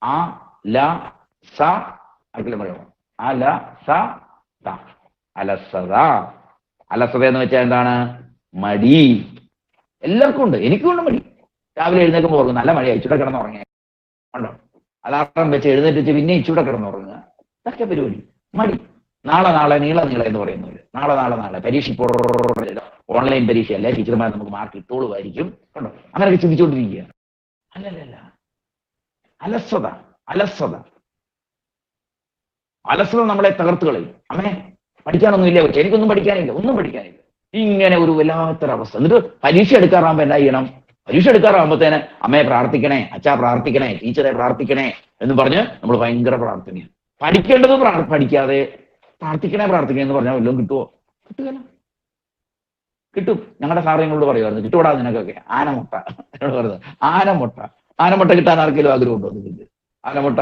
ആ ല സ അടുക്കലും പറയണം. ആ ല സ ത. അലസത. അലസത എന്ന് വെച്ചാൽ എന്താണ്? മടി. എല്ലാവർക്കും ഉണ്ട്, എനിക്കും ഉണ്ട് മടി. രാവിലെ എഴുന്നേൽക്കുമ്പോൾ ഓർക്കും നല്ല മഴ, ഇച്ചൂടെ കിടന്നുറങ്ങിയ ഉണ്ടോ? അലാറം വെച്ച് എഴുന്നേറ്റ് പിന്നെ ഇച്ചൂടെ കിടന്നുറങ്ങുക, ഇതൊക്കെ പരിപാടി. മടി. നാളെ നാളെ നീള നീള എന്ന് പറയുന്നവര്, നാളെ നാളെ നാളെ പരീക്ഷ, ഓൺലൈൻ പരീക്ഷയല്ലേ, ടീച്ചർമാർ നമുക്ക് മാർക്ക് ഇട്ടോളുമായിരിക്കും, കണ്ടോ? അങ്ങനെയൊക്കെ ചിന്തിച്ചുകൊണ്ടിരിക്കുക. അല്ലല്ല, അലസത. അലസത അലസത നമ്മളെ തകർത്ത് കളയും. അമ്മേ പഠിക്കാനൊന്നും ഇല്ല, പക്ഷെ എനിക്കൊന്നും പഠിക്കാനില്ല, ഒന്നും പഠിക്കാനില്ല, ഇങ്ങനെ ഒരു വല്ലാത്തൊരവസ്ഥ. എന്നിട്ട് പരീക്ഷ എടുക്കാറാകുമ്പോ എന്താ ചെയ്യണം? പരീക്ഷ എടുക്കാറാകുമ്പോഴത്തേന് അമ്മയെ പ്രാർത്ഥിക്കണേ, അച്ഛാ പ്രാർത്ഥിക്കണേ, ടീച്ചറെ പ്രാർത്ഥിക്കണേ എന്ന് പറഞ്ഞ് നമ്മൾ ഭയങ്കര പ്രാർത്ഥനയാണ്. പഠിക്കേണ്ടത് പഠിക്കാതെ പ്രാർത്ഥിക്കണേ പ്രാർത്ഥിക്കണേ എന്ന് പറഞ്ഞാൽ വല്ലതും കിട്ടുമോ? കിട്ടുകയില്ല. കിട്ടും. ഞങ്ങളുടെ സാറ് ഞങ്ങളോട് പറയുമായിരുന്നു, കിട്ടൂടാ നിനക്കൊക്കെ ആനമുട്ട. എന്നോട് പറയുന്നത് ആനമുട്ട. ആനമുട്ട കിട്ടാൻ ആർക്കെങ്കിലും ആഗ്രഹമുണ്ടോ നിങ്ങൾക്ക്? ആനമുട്ട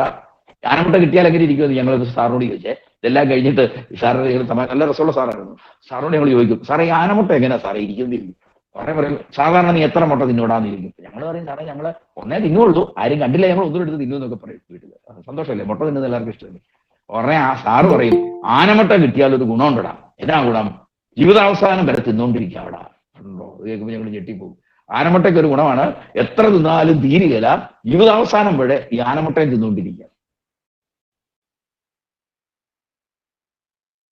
ആനമുട്ട കിട്ടിയാൽ എങ്ങനെ ഇരിക്കുമെന്ന് ഞങ്ങൾ സാറിനോട് ചോദിച്ചേ. ഇതെല്ലാം കഴിഞ്ഞിട്ട് സാറിന് നല്ല രസമുള്ള സാറായിരുന്നു. സാറിനോട് ഞങ്ങൾ ചോദിക്കും, സാറേ ഈ ആനമുട്ട എങ്ങനെയാ സാറേ ഇരിക്കുന്നില്ല? സാറേ പറയും, സാധാരണ നീ എത്ര മുട്ട തിന്നോടാന്ന് ഇരിക്കും. ഞങ്ങൾ പറയും, സാറേ ഞങ്ങൾ ഒന്നേ തിന്നുള്ളൂ, ആരും കണ്ടില്ല, ഞങ്ങൾ ഒന്നും എടുത്ത് തിന്നു എന്നൊക്കെ പറയും വീട്ടിൽ. സന്തോഷമല്ലേ, മുട്ട തിന്നുന്നത് എല്ലാവർക്കും ഇഷ്ടമല്ലേ? ഉടനെ ആ സാറ് പറയും, ആനമുട്ട കിട്ടിയാൽ ഒരു ഗുണമുണ്ടടാ. എന്നാ ഗുണം? ജീവിതാവസാനം വരെ തിന്നുകൊണ്ടിരിക്കുക അവിടെ. ഉണ്ടോ? അത് കേൾക്കുമ്പോൾ ഞങ്ങൾ ഞെട്ടിപ്പോകും. ആനമുട്ടയ്ക്ക് ഒരു ഗുണമാണ്, എത്ര തിന്നാലും തീരുകയില്ല, ജീവിതാവസാനം വരെ ഈ ആനമുട്ടയും തിന്നുകൊണ്ടിരിക്കുക.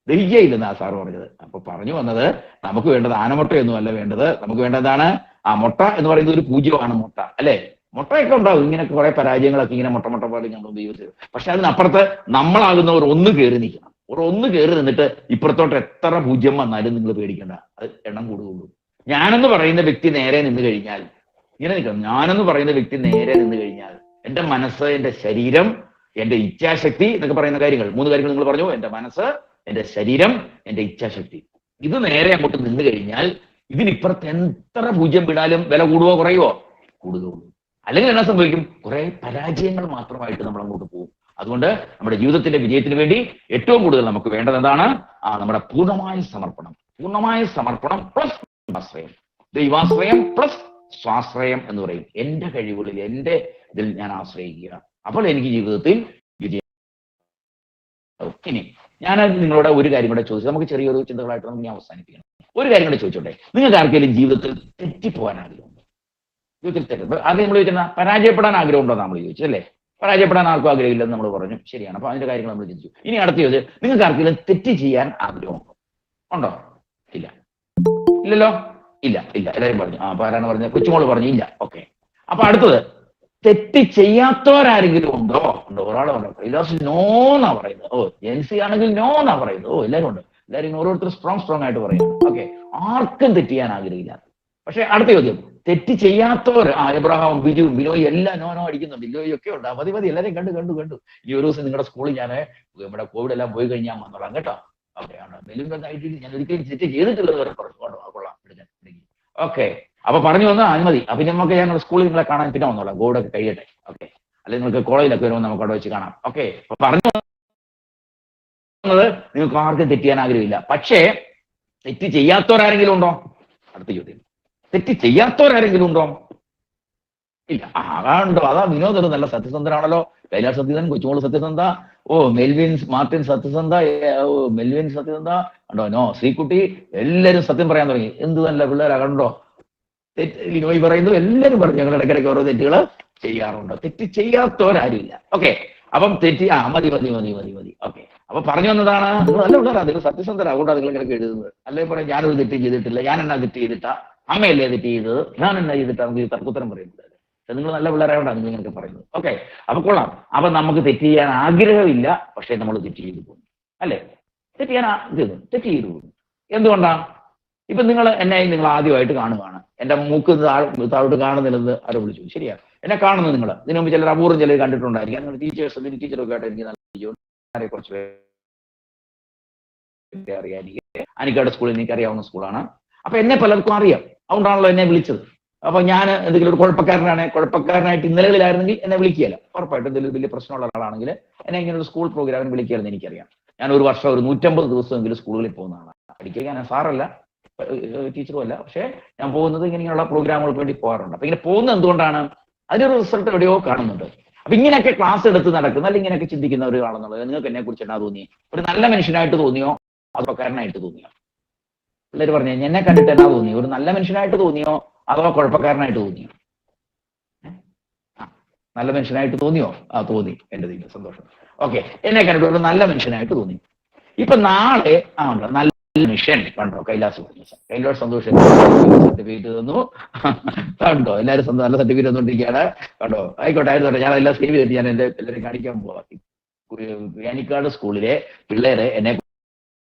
ദഹിക്കയില്ലെന്ന് ആ സാറ് പറഞ്ഞത്. അപ്പൊ പറഞ്ഞു വന്നത്, നമുക്ക് വേണ്ടത് ആനമുട്ടയൊന്നും അല്ല വേണ്ടത്, നമുക്ക് വേണ്ടതാണ് ആ മുട്ട എന്ന് പറയുന്നത് ഒരു പൂജ്യമാണ് മുട്ട, അല്ലെ? മുട്ടയൊക്കെ ഉണ്ടാവും, ഇങ്ങനെ കുറെ പരാജയങ്ങളൊക്കെ ഇങ്ങനെ മുട്ട മുട്ട പോലെ ഞങ്ങൾ ഉപയോഗിച്ചത്. പക്ഷെ അതിനപ്പുറത്ത് നമ്മളാകുന്നവർ ഒന്ന് കയറി നിൽക്കണം. ഒന്ന് കയറി നിന്നിട്ട് ഇപ്പുറത്തോട്ട് എത്ര പൂജ്യം വന്നാലും നിങ്ങൾ പേടിക്കണ്ട, അത് എണ്ണം കൂടുകയുള്ളൂ. ഞാനെന്ന് പറയുന്ന വ്യക്തി നേരെ നിന്ന് കഴിഞ്ഞാൽ ഇങ്ങനെ നിൽക്കണം. ഞാനെന്ന് പറയുന്ന വ്യക്തി നേരെ നിന്ന് കഴിഞ്ഞാൽ എന്റെ മനസ്സ്, എന്റെ ശരീരം, എന്റെ ഇച്ഛാശക്തി എന്നൊക്കെ പറയുന്ന കാര്യങ്ങൾ, 3 കാര്യങ്ങൾ നിങ്ങൾ പറഞ്ഞു. എന്റെ മനസ്സ്, എന്റെ ശരീരം, എന്റെ ഇച്ഛാശക്തി, ഇത് നേരെ അങ്ങോട്ട് നിന്ന് കഴിഞ്ഞാൽ ഇതിനിപ്പുറത്ത് എത്ര പൂജ്യം വിടാലും വില കൂടുവോ കുറയുവോ? കൂടുകയുള്ളൂ. അല്ലെങ്കിൽ എന്നാ സംഭവിക്കും? കുറെ പരാജയങ്ങൾ മാത്രമായിട്ട് നമ്മൾ അങ്ങോട്ട് പോകും. അതുകൊണ്ട് നമ്മുടെ ജീവിതത്തിന്റെ വിജയത്തിന് വേണ്ടി ഏറ്റവും കൂടുതൽ നമുക്ക് വേണ്ടത് എന്താണ്? നമ്മുടെ പൂർണ്ണമായ സമർപ്പണം. പൂർണ്ണമായ സമർപ്പണം പ്ലസ് ആശ്രയം, ദൈവാശ്രയം പ്ലസ് സ്വാശ്രയം എന്ന് പറയും. എന്റെ കഴിവുകളിൽ, എന്റെ ഇതിൽ ഞാൻ ആശ്രയിക്കുക. അപ്പോൾ എനിക്ക് ജീവിതത്തിൽ വിജയം. ഇനി ഞാൻ നിങ്ങളോട് ഒരു കാര്യം കൂടെ ചോദിച്ചു, നമുക്ക് ചെറിയൊരു ചിന്തകളായിട്ട് നമുക്ക് ഞാൻ അവസാനിപ്പിക്കണം. ഒരു കാര്യം കൂടെ ചോദിച്ചോട്ടെ, നിങ്ങൾക്ക് ആർക്കെങ്കിലും ജീവിതത്തിൽ തെറ്റിപ്പോകാൻ ആഗ്രഹമുണ്ടോ? ജീവിതത്തിൽ തെറ്റ് അത് നമ്മൾ ചോദിക്കുന്ന പരാജയപ്പെടാൻ ആഗ്രഹമുണ്ടോ നമ്മൾ ചോദിച്ചു, അല്ലേ? പരാജയപ്പെടാൻ ആർക്കും ആഗ്രഹമില്ലെന്ന് നമ്മൾ പറഞ്ഞു, ശരിയാണ്. അപ്പൊ അതിന്റെ കാര്യങ്ങൾ നമ്മൾ ചിന്തിച്ചു. ഇനി അടുത്ത ചോദ്യം, നിങ്ങൾക്ക് ആർക്കെങ്കിലും തെറ്റ് ചെയ്യാൻ ആഗ്രഹമുണ്ടോ? ഉണ്ടോ? ഇല്ല. ഇല്ലല്ലോ? ഇല്ല. എല്ലാവരും പറഞ്ഞു. അപ്പൊ ആരാണ് പറഞ്ഞത്? കൊച്ചുമോള് പറഞ്ഞു ഇല്ല. ഓക്കെ. അപ്പൊ അടുത്തത്, തെറ്റ് ചെയ്യാത്തവരാരെങ്കിലും ഉണ്ടോ? ഉണ്ടോ? ഒരാളെ പറഞ്ഞു കൈലാസ് നോ എന്നാ പറയുന്നത്. ഓ, ജെൻസി ആണെങ്കിൽ നോ എന്നാ പറയുന്നത്. ഓ, എല്ലാവരും ഉണ്ട്. എല്ലാവരും ഓരോരുത്തർ സ്ട്രോങ് ആയിട്ട് പറയാം. ഓക്കെ. ആർക്കും തെറ്റ് ചെയ്യാൻ ആഗ്രഹമില്ല. പക്ഷെ അടുത്ത ചോദ്യം, തെറ്റ് ചെയ്യാത്തവർ, എബ്രഹാം, ബിജു, ബിനോയ് എല്ലാം നോ അടിക്കുന്നുണ്ട്. ബിനോയ് ഒക്കെ ഉണ്ട്. മതി എല്ലാവരും കണ്ടു. ഈ ഒരു ദിവസം നിങ്ങളുടെ സ്കൂളിൽ ഞാൻ ഇവിടെ കോവിഡ് എല്ലാം പോയി കഴിഞ്ഞാൽ വന്നോളാം കേട്ടോ. ഓക്കെ. ബെല്ലുണ്ടായിട്ട് ഞാൻ ഒരിക്കലും തെറ്റ് ചെയ്തിട്ടുള്ളത് വരെ പറഞ്ഞു. കൊള്ളാം. ഓക്കെ. അപ്പൊ പറഞ്ഞു വന്ന അനുമതി. അപ്പൊ നമുക്ക് ഞങ്ങൾ സ്കൂളിൽ നിങ്ങളെ കാണാൻ പിന്നെ വന്നോളാം, കോവിഡൊക്കെ കഴിയട്ടെ. ഓക്കെ. അല്ലെങ്കിൽ നിങ്ങൾക്ക് കോളേജിലൊക്കെ വരുമ്പോൾ നമുക്ക് അവിടെ വെച്ച് കാണാം. ഓക്കെ. അപ്പൊ പറഞ്ഞു വന്നത്, നിങ്ങൾക്ക് ആർക്കും തെറ്റ് ചെയ്യാൻ ആഗ്രഹമില്ല. പക്ഷേ തെറ്റ് ചെയ്യാത്തവരാരെങ്കിലും ഉണ്ടോ? അടുത്ത ചോദ്യം, തെറ്റ് ചെയ്യാത്തവരാരെങ്കിലും ഉണ്ടോ? ഇല്ല. ഉണ്ടോ? അതാ വിനോദ് നല്ല സത്യസന്ധനാണല്ലോ. കൈലാസ് സത്യസന്ധൻ, കൊച്ചുമോള് സത്യസന്ധ, ഓ മാർട്ടിൻ സത്യസന്ധ, ഓ മെൽവിൻ സത്യസന്ധ ഉണ്ടോ? നോ. ശ്രീകുട്ടി, എല്ലാവരും സത്യം പറയാൻ തുടങ്ങി. എന്ത് നല്ല പിള്ളേരാ, കണ്ടോ? തെറ്റ് പറയുന്നു, എല്ലാവരും പറഞ്ഞു ഞങ്ങൾ ഇടയ്ക്കിടയ്ക്ക് ഓരോ തെറ്റുകൾ ചെയ്യാറുണ്ട്. തെറ്റ് ചെയ്യാത്തവരാരുമില്ല. ഓക്കെ. അപ്പം തെറ്റി മതി. ഓക്കെ. അപ്പൊ പറഞ്ഞു വന്നതാണ്, നിങ്ങൾ നല്ല പിള്ളേരാ, നിങ്ങൾ സത്യസന്ധരാ, അതുകൊണ്ടാണ് നിങ്ങൾ ഇങ്ങനെ എഴുതുന്നത്. അല്ലെങ്കിൽ പറയാം ഞാനൊരു തെറ്റ് ചെയ്തിട്ടില്ല, ഞാൻ എന്നാ തെറ്റ് ചെയ്തിട്ടാ, അമ്മയല്ലേ തെറ്റ് ചെയ്തത്, ഞാൻ എന്നാ ചെയ്തിട്ടാ, നമുക്ക് തർക്കുത്തരം പറയുന്നത്. നിങ്ങൾ നല്ല പിള്ളേരായോണ്ടാണ് നിങ്ങൾ ഇങ്ങനെയൊക്കെ പറയുന്നത്. ഓക്കെ. അപ്പൊ കൊള്ളാം. അപ്പൊ നമുക്ക് തെറ്റ് ചെയ്യാൻ ആഗ്രഹമില്ല, പക്ഷെ നമ്മൾ തെറ്റ് ചെയ്തു പോകും, അല്ലെ? തെറ്റ് ചെയ്തു പോകും. എന്തുകൊണ്ടാ? ഇപ്പൊ നിങ്ങൾ ആദ്യമായിട്ട് കാണുകയാണ്, എന്റെ മൂക്ക് താഴോട്ട് കാണുന്നില്ലെന്ന് ആരോ വിളിച്ചു, ശരിയാ? എന്നെ കാണുന്നത് നിങ്ങൾ ഇതിനു മുമ്പ് ചിലർ അപൂർവം ചിലർ കണ്ടിട്ടുണ്ടായിരിക്കും. നിങ്ങൾ ടീച്ചറൊക്കെ ആയിട്ട് എനിക്ക് നല്ല കുറച്ച് അറിയാം. അനിക്കാട് സ്കൂളിൽ എനിക്ക് അറിയാവുന്ന സ്കൂളാണ്. അപ്പൊ എന്നെ പലർക്കും അറിയാം, അതുകൊണ്ടാണല്ലോ എന്നെ വിളിച്ചത്. അപ്പൊ ഞാൻ എന്തെങ്കിലും ഒരു കുഴപ്പക്കാരനായിട്ട് ഇന്നലകളിലായിരുന്നെങ്കിൽ എന്നെ വിളിക്കുകയല്ല. ഉറപ്പായിട്ടും എന്തെങ്കിലും വലിയ പ്രശ്നമുള്ള ഒരാളാണെങ്കിൽ എന്നെ ഇങ്ങനെ ഒരു സ്കൂൾ പ്രോഗ്രാമിന് വിളിക്കുകയായിരുന്നു എനിക്കറിയാം. ഞാൻ ഒരു വർഷം ഒരു 150 ദിവസമെങ്കിലും സ്കൂളുകളിൽ പോകുന്നതാണ്. പഠിക്കുക ഞാൻ സാറല്ല, ടീച്ചറും അല്ല, പക്ഷെ ഞാൻ പോകുന്നത് ഇങ്ങനെയുള്ള പ്രോഗ്രാമുകൾക്ക് വേണ്ടി പോകാറുണ്ട്. അപ്പൊ ഇങ്ങനെ പോകുന്നത് എന്തുകൊണ്ടാണ്? അതിനൊരു റിസൾട്ട് എവിടെയോ കാണുന്നുണ്ട്. അപ്പൊ ഇങ്ങനെയൊക്കെ ക്ലാസ് എടുത്ത് നടക്കുന്ന അല്ലെങ്കിൽ ഇങ്ങനെയൊക്കെ ചിന്തിക്കുന്ന ഒരാളെന്നുള്ളത് നിങ്ങൾക്ക് എന്നെ കുറിച്ച് എന്നാ തോന്നി? ഒരു നല്ല മനുഷ്യനായിട്ട് തോന്നിയോ അതോ കാരനായിട്ട് തോന്നിയോ? പിള്ളേർ പറഞ്ഞു എന്നെ കണ്ടിട്ട് എന്നാ തോന്നിയോ? ഒരു നല്ല മനുഷ്യനായിട്ട് തോന്നിയോ അഥവാ കുഴപ്പക്കാരനായിട്ട് തോന്നിയോ? നല്ല മനുഷ്യനായിട്ട് തോന്നിയോ? തോന്നി. എന്റെ ദൈവം സന്തോഷം. ഓക്കെ, എന്നെ കണ്ടിട്ട് ഒരു നല്ല മനുഷ്യനായിട്ട് തോന്നി. ഇപ്പൊ നാളെ ഉണ്ട് നല്ല മനുഷ്യൻ കണ്ടോ കൈലാസ് സന്തോഷം സർട്ടിഫിക്കറ്റ് തന്നു കണ്ടോ, എല്ലാവരും നല്ല സർട്ടിഫിക്കറ്റ് തന്നുകൊണ്ടിരിക്കുകയാണ് കണ്ടോ. ആയിക്കോട്ടെ ആയിക്കോട്ടെ, ഞാൻ എല്ലാം സേവ് ചെയ്തിട്ട് ഞാൻ എന്റെ എല്ലാവരും കാണിക്കാൻ പോവാം. കുയാനിക്കാട് സ്കൂളിലെ പിള്ളേരെ എന്നെ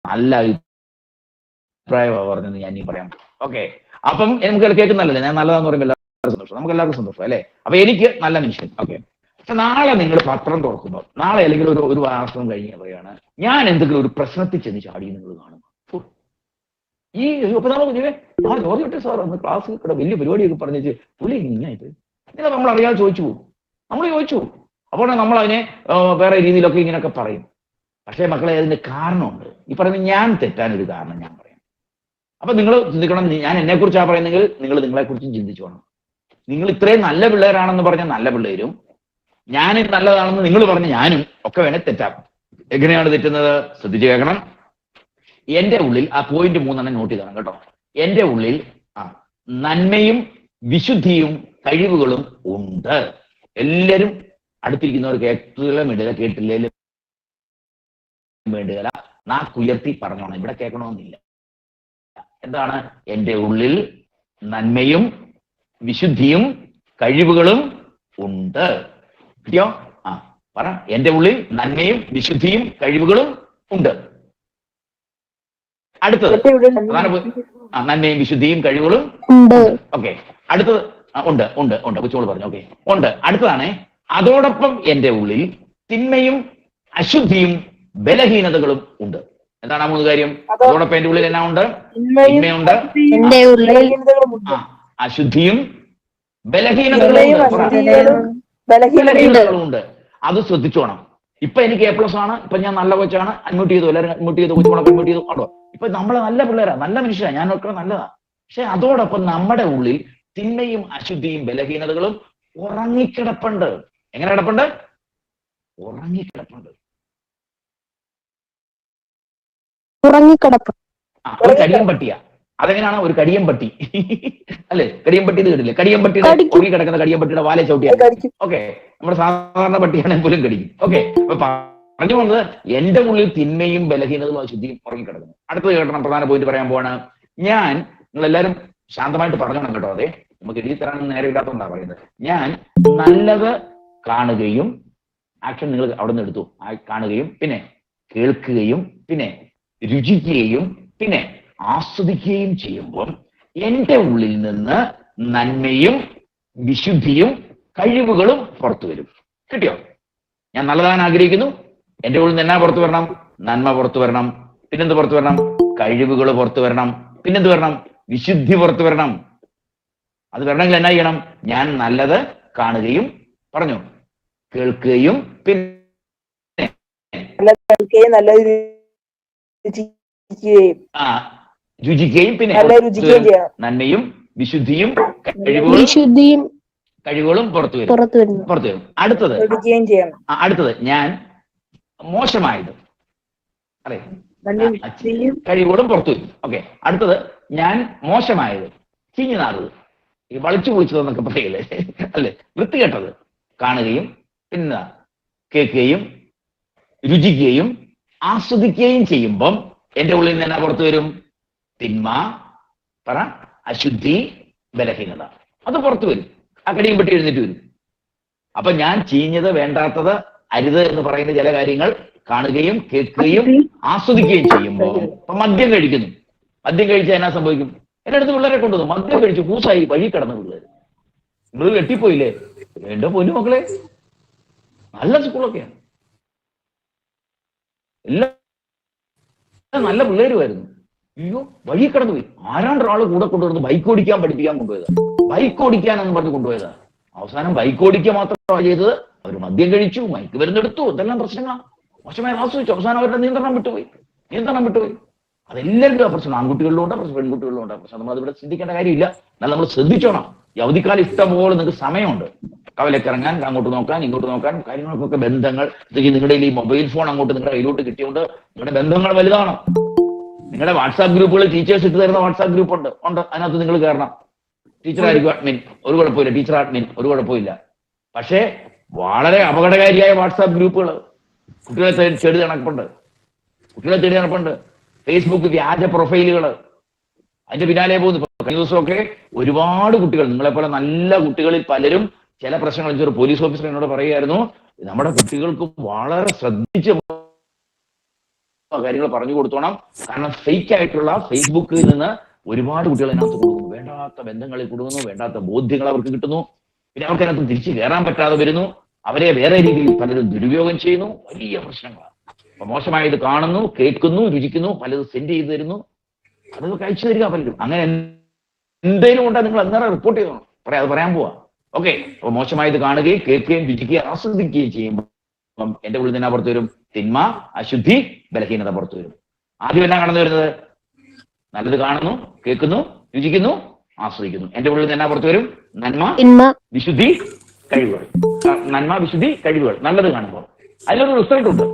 നല്ല അഭിപ്രായമാണ് പറഞ്ഞത് ഞാൻ ഈ പറയാം. ഓക്കെ, അപ്പം നമുക്ക് കേൾക്കുന്നല്ലേ, ഞാൻ നല്ലതാന്ന് പറയുമ്പോൾ എല്ലാവർക്കും സന്തോഷം, നമുക്ക് എല്ലാവർക്കും സന്തോഷം അല്ലേ. അപ്പൊ എനിക്ക് നല്ല മനുഷ്യൻ. ഓക്കെ, പക്ഷെ നാളെ നിങ്ങൾ പത്രം തുറക്കുമ്പോൾ നാളെ അല്ലെങ്കിൽ ഒരു മാസം കഴിഞ്ഞ് പറയാണ് ഞാൻ എന്തെങ്കിലും ഒരു പ്രശ്നത്തിൽ ചെന്ന് ചാടി നിങ്ങൾ കാണും. ഈ അപ്പൊ നമ്മൾ ജോർജ് സാർ അന്ന് ക്ലാസ്സിൽ കൂടെ വലിയ പരിപാടിയൊക്കെ പറഞ്ഞിട്ട് പുള്ളി ഇങ്ങനായിട്ട് ഇങ്ങനെ നമ്മൾ അറിയാതെ ചോദിച്ചു പോകും. നമ്മൾ ചോദിച്ചു അപ്പോൾ നമ്മൾ അതിനെ വേറെ രീതിയിലൊക്കെ ഇങ്ങനെയൊക്കെ പറയും. പക്ഷേ മക്കളെ അതിന്റെ കാരണമുണ്ട്. ഈ പറയുന്നത് ഞാൻ തെറ്റാനൊരു കാരണം ഞാൻ പറയാം. അപ്പൊ നിങ്ങൾ ചിന്തിക്കണം, ഞാൻ എന്നെ കുറിച്ചാ പറയുന്നെങ്കിൽ നിങ്ങൾ നിങ്ങളെക്കുറിച്ചും ചിന്തിച്ചു വേണം. നിങ്ങൾ ഇത്രയും നല്ല പിള്ളേരാണെന്ന് പറഞ്ഞ നല്ല പിള്ളേരും ഞാൻ നല്ലതാണെന്ന് നിങ്ങൾ പറഞ്ഞ ഞാനും ഒക്കെ വേണേൽ തെറ്റാക്കും. എങ്ങനെയാണ് തെറ്റുന്നത് ശ്രദ്ധിച്ചു കേൾക്കണം. എന്റെ ഉള്ളിൽ ആ പോയിന്റ് 3 നോട്ട് ചെയ്താണ് കേട്ടോ. എന്റെ ഉള്ളിൽ നന്മയും വിശുദ്ധിയും കഴിവുകളും ഉണ്ട്. എല്ലാവരും അടുത്തിരിക്കുന്നവർ കേട്ടില്ല വേണ്ടില്ല, കേട്ടില്ലേലും വേണ്ടില്ല, നാക്കുയർത്തി പറഞ്ഞോണം. ഇവിടെ കേൾക്കണമെന്നില്ല. എന്താണ് എന്റെ ഉള്ളിൽ നന്മയും വിശുദ്ധിയും കഴിവുകളും ഉണ്ട്? കിട്ടിയോ? പറ, എന്റെ ഉള്ളിൽ നന്മയും വിശുദ്ധിയും കഴിവുകളും ഉണ്ട്. അടുത്തത് നന്മയും വിശുദ്ധിയും കഴിവുകളും ഉണ്ട്. ഓക്കെ, അടുത്തത് ഉണ്ട് ഉണ്ട് ഉണ്ട് കൊച്ചോള് പറഞ്ഞു. ഓക്കെ, ഉണ്ട്. അടുത്തതാണ് അതോടൊപ്പം എന്റെ ഉള്ളിൽ തിന്മയും അശുദ്ധിയും ബലഹീനതകളും ഉണ്ട്. എന്താണ് ആ 3 കാര്യം? അതോടൊപ്പം എന്റെ ഉള്ളിൽ എന്നാ ഉണ്ട്? തിന്മയുണ്ട്, അശുദ്ധിയും ബലഹീനതകളും ഉണ്ട്. അത് ശ്രദ്ധിച്ചോണം. ഇപ്പൊ എനിക്ക് A+ ആണ്, ഇപ്പൊ ഞാൻ നല്ല കൊച്ചാണ്, അൺമ്യൂട്ട് ചെയ്തു, എല്ലാവരും അൺമ്യൂട്ട് ചെയ്തു, കൊച്ചുമോളൊക്കെ അൺമ്യൂട്ട് ചെയ്തു. ആണോ? ഇപ്പൊ നമ്മളെ നല്ല പിള്ളേരാ, നല്ല മനുഷ്യരാ, ഞാനൊക്കെ നല്ലതാ. പക്ഷെ അതോടൊപ്പം നമ്മുടെ ഉള്ളിൽ തിന്മയും അശുദ്ധിയും ബലഹീനതകളും ഉറങ്ങിക്കിടപ്പുണ്ട്. എങ്ങനെ കിടപ്പുണ്ട്? ഉറങ്ങിക്കിടപ്പുണ്ട്. ഒരു കടിയം പട്ടിയാ. അതെങ്ങനെയാണ് ഒരു കടിയം പട്ടി അല്ലെ? കടിയം പട്ടി കേട്ടില്ലേ? കടിയം പട്ടിയുടെ ഉറങ്ങി കിടക്കുന്ന കടിയം പട്ടിയുടെ വാലെ ചവിട്ടിയാൽ ഓക്കെ, നമ്മുടെ സാധാരണ പട്ടിയാണെങ്കിൽ പോലും കടിക്കും. ഓക്കെ, അപ്പൊ പറഞ്ഞു വന്നത് എന്റെ ഉള്ളിൽ തിന്മയും ബലഹീനതകളും അശുദ്ധിയും ഉറങ്ങിക്കിടക്കുന്നു. അടുത്തത് കേട്ടണം, പ്രധാന പോയിന്റ് പറയാൻ പോവാണ് ഞാൻ. നിങ്ങൾ എല്ലാവരും ശാന്തമായിട്ട് പറഞ്ഞോണം കേട്ടോ. അതെ, നമുക്ക് എഴുതി തരാൻ നേരെ ഇല്ലാത്തതുകൊണ്ടാണ് പറയുന്നത്. ഞാൻ നല്ലത് കാണുകയും, ആക്ഷൻ നിങ്ങൾ അവിടെ നിന്ന് എടുത്തു, കാണുകയും പിന്നെ കേൾക്കുകയും പിന്നെ രുചിക്കുകയും പിന്നെ ആസ്വദിക്കുകയും ചെയ്യുമ്പോൾ എന്റെ ഉള്ളിൽ നിന്ന് നന്മയും വിശുദ്ധിയും കഴിവുകളും പുറത്തു വരും. കിട്ടിയോ? ഞാൻ നല്ലതാൻ ആഗ്രഹിക്കുന്നു, എന്റെ ഉള്ളിൽ നിന്ന് എന്നാ പുറത്തു വരണം? നന്മ പുറത്തു വരണം. പിന്നെന്ത് പുറത്തു വരണം? കഴിവുകൾ പുറത്തു വരണം. പിന്നെന്ത് വരണം? വിശുദ്ധി പുറത്തു വരണം. അത് വരണമെങ്കിൽ എന്നാ ചെയ്യണം? ഞാൻ നല്ലത് കാണുകയും പറഞ്ഞു കേൾക്കുകയും പിന്നെ രുചിക്കുകയും പിന്നെ നന്മയും വിശുദ്ധിയും കഴിവുകളും പുറത്തു വരും. അടുത്തത് ഞാൻ മോശമായത് അല്ലെ, കഴിവുകളും പുറത്തു വരും. ഓക്കെ, അടുത്തത് ഞാൻ മോശമായത്, ചീഞ്ഞുനാറുത്, ഈ വളിച്ചു പൊളിച്ചതെന്നൊക്കെ പറയില്ലേ അല്ലെ, വൃത്തികെട്ടത് കാണുകയും പിന്നെ കേൾക്കുകയും രുചിക്കുകയും ആസ്വദിക്കുകയും ചെയ്യുമ്പം എന്റെ ഉള്ളിൽ നിന്ന് എന്നാ പുറത്തു വരും? തിന്മ, പറ, അശുദ്ധി, ബലഹീനത. അത് പുറത്തു വരും. ആ കടിയും പെട്ടി എഴുന്നേറ്റ് വരും. അപ്പൊ ഞാൻ ചീഞ്ഞത്, വേണ്ടാത്തത്, അരുത് എന്ന് പറയുന്ന ചില കാര്യങ്ങൾ കാണുകയും കേൾക്കുകയും ആസ്വദിക്കുകയും ചെയ്യുമ്പോൾ, ഇപ്പൊ മദ്യം കഴിക്കുന്നു, മദ്യം കഴിച്ചാൽ എന്നാ സംഭവിക്കും? എന്റെ അടുത്ത് പിള്ളേരെ കൊണ്ടുവന്നു, മദ്യം കഴിച്ചു കൂസായി വഴി കിടന്നു പിള്ളേർ. നിങ്ങൾ വെട്ടിപ്പോയില്ലേ? എന്റെ പൊന്നു മക്കളെ, നല്ല സ്കൂളൊക്കെയാണ്, എല്ലാം നല്ല പിള്ളേരുമായിരുന്നു. അയ്യോ, വഴി കിടന്നു പോയി. ആരാണ്ടൊരാൾ കൂടെ കൊണ്ടുവരുന്നത് ബൈക്ക് ഓടിക്കാൻ പഠിപ്പിക്കാൻ കൊണ്ടുപോയതാ. ബൈക്ക് ഓടിക്കാനെന്ന് പറഞ്ഞ് കൊണ്ടുപോയതാ. അവസാനം ബൈക്ക് ഓടിക്കുക മാത്രമാണ് ചെയ്തത്. അവർ മദ്യം കഴിച്ചു, മയക്ക് മരുന്നെടുത്തു, ഇതെല്ലാം പ്രശ്നങ്ങളാണ്. മോശമായി ആസ്വദിച്ചു. അവസാനം അവരുടെ നിയന്ത്രണം വിട്ടുപോയി. അതെല്ലാവരും ആ പ്രശ്നം. ആൺകുട്ടികളിലുണ്ട് പ്രശ്നം, പെൺകുട്ടികളിലുണ്ട് പ്രശ്നം. നമ്മൾ അതിവിടെ ചിന്തിക്കേണ്ട കാര്യമില്ല. എന്നാൽ നമ്മൾ ശ്രദ്ധിച്ചോണം. ഈ അവധിക്കാലം ഇഷ്ടം പോലെ നിങ്ങൾക്ക് സമയമുണ്ട്. കവലക്കിറങ്ങാൻ, അങ്ങോട്ട് നോക്കാൻ, ഇങ്ങോട്ട് നോക്കാൻ, കാര്യങ്ങൾക്കൊക്കെ ബന്ധങ്ങൾ. നിങ്ങളുടെ ഈ മൊബൈൽ ഫോൺ അങ്ങോട്ട് നിങ്ങളുടെ കയ്യിലോട്ട് കിട്ടിയോണ്ട് നിങ്ങളുടെ ബന്ധങ്ങൾ വലുതാണ്. നിങ്ങളുടെ വാട്സാപ്പ് ഗ്രൂപ്പുകളിൽ ടീച്ചേഴ്സ് ഇട്ട് തരുന്ന വാട്സാപ്പ് ഗ്രൂപ്പ് ഉണ്ട്, അതിനകത്ത് നിങ്ങൾ കയറണം. ടീച്ചറായിരിക്കും അഡ്മിൻ, ഒരു കുഴപ്പമില്ല. ടീച്ചർ അഡ്മിൻ, ഒരു കുഴപ്പമില്ല. പക്ഷേ വളരെ അപകടകാരിയായ വാട്സാപ്പ് ഗ്രൂപ്പുകൾ കുട്ടികളെ തേടി നടപ്പുണ്ട്. ഫേസ്ബുക്ക് വ്യാജ പ്രൊഫൈലുകൾ, അതിന്റെ പിന്നാലെ പോകുന്നു. കഴിഞ്ഞ ദിവസമൊക്കെ ഒരുപാട് കുട്ടികൾ, നിങ്ങളെപ്പോലെ നല്ല കുട്ടികളിൽ പലരും ചില പ്രശ്നങ്ങൾ, ഒരു പോലീസ് ഓഫീസർ എന്നോട് പറയുമായിരുന്നു, നമ്മുടെ കുട്ടികൾക്ക് വളരെ ശ്രദ്ധിച്ച് കാര്യങ്ങൾ പറഞ്ഞു കൊടുത്തോണം. കാരണം ഫേക്ക് ആയിട്ടുള്ള ഫേസ്ബുക്കിൽ നിന്ന് ഒരുപാട് കുട്ടികൾ അതിനകത്ത് കൊടുക്കുന്നു, വേണ്ടാത്ത ബന്ധങ്ങളിൽ കൊടുക്കുന്നു, വേണ്ടാത്ത ബോധ്യങ്ങൾ അവർക്ക് കിട്ടുന്നു. പിന്നെ അവർക്ക് അതിനകത്ത് തിരിച്ചു കയറാൻ പറ്റാതെ വരുന്നു. അവരെ വേറെ രീതിയിൽ പലരും ദുരുപയോഗം ചെയ്യുന്നു. വലിയ പ്രശ്നങ്ങളാണ്. അപ്പൊ മോശമായത് കാണുന്നു, കേൾക്കുന്നു, രുചിക്കുന്നു, പലത് സെൻഡ് ചെയ്ത് തരുന്നു, അതൊക്കെ അയച്ചു തരിക പലരും. അങ്ങനെ എന്തെങ്കിലും ഉണ്ടെങ്കിൽ നിങ്ങൾ അന്നേരം റിപ്പോർട്ട് ചെയ്തോണം. അത് പറയാൻ പോവാ. ഓക്കെ. അപ്പൊ മോശമായത് കാണുകയും കേൾക്കുകയും രുചിക്കുകയും ആസ്വദിക്കുകയും ചെയ്യുമ്പോൾ എന്റെ ഉള്ളിൽ നിന്ന് പുറത്തു വരും തിന്മ, അശുദ്ധി, ബലഹീനത പുറത്തു വരും. ആദ്യം എന്നാ കടന്നു വരുന്നത്? നല്ലത് കാണുന്നു, കേൾക്കുന്നു, രുചിക്കുന്നു, ആസ്വദിക്കുന്നു. എന്റെ ഉള്ളിൽ നിന്ന് പുറത്തു വരും നന്മ, വിശുദ്ധി, കഴിവുകൾ. നന്മ, വിശുദ്ധി, കഴിവുകൾ. നല്ലത് കാണുമ്പോൾ അതിലൊരു റിസൾട്ട് ഉണ്ട്.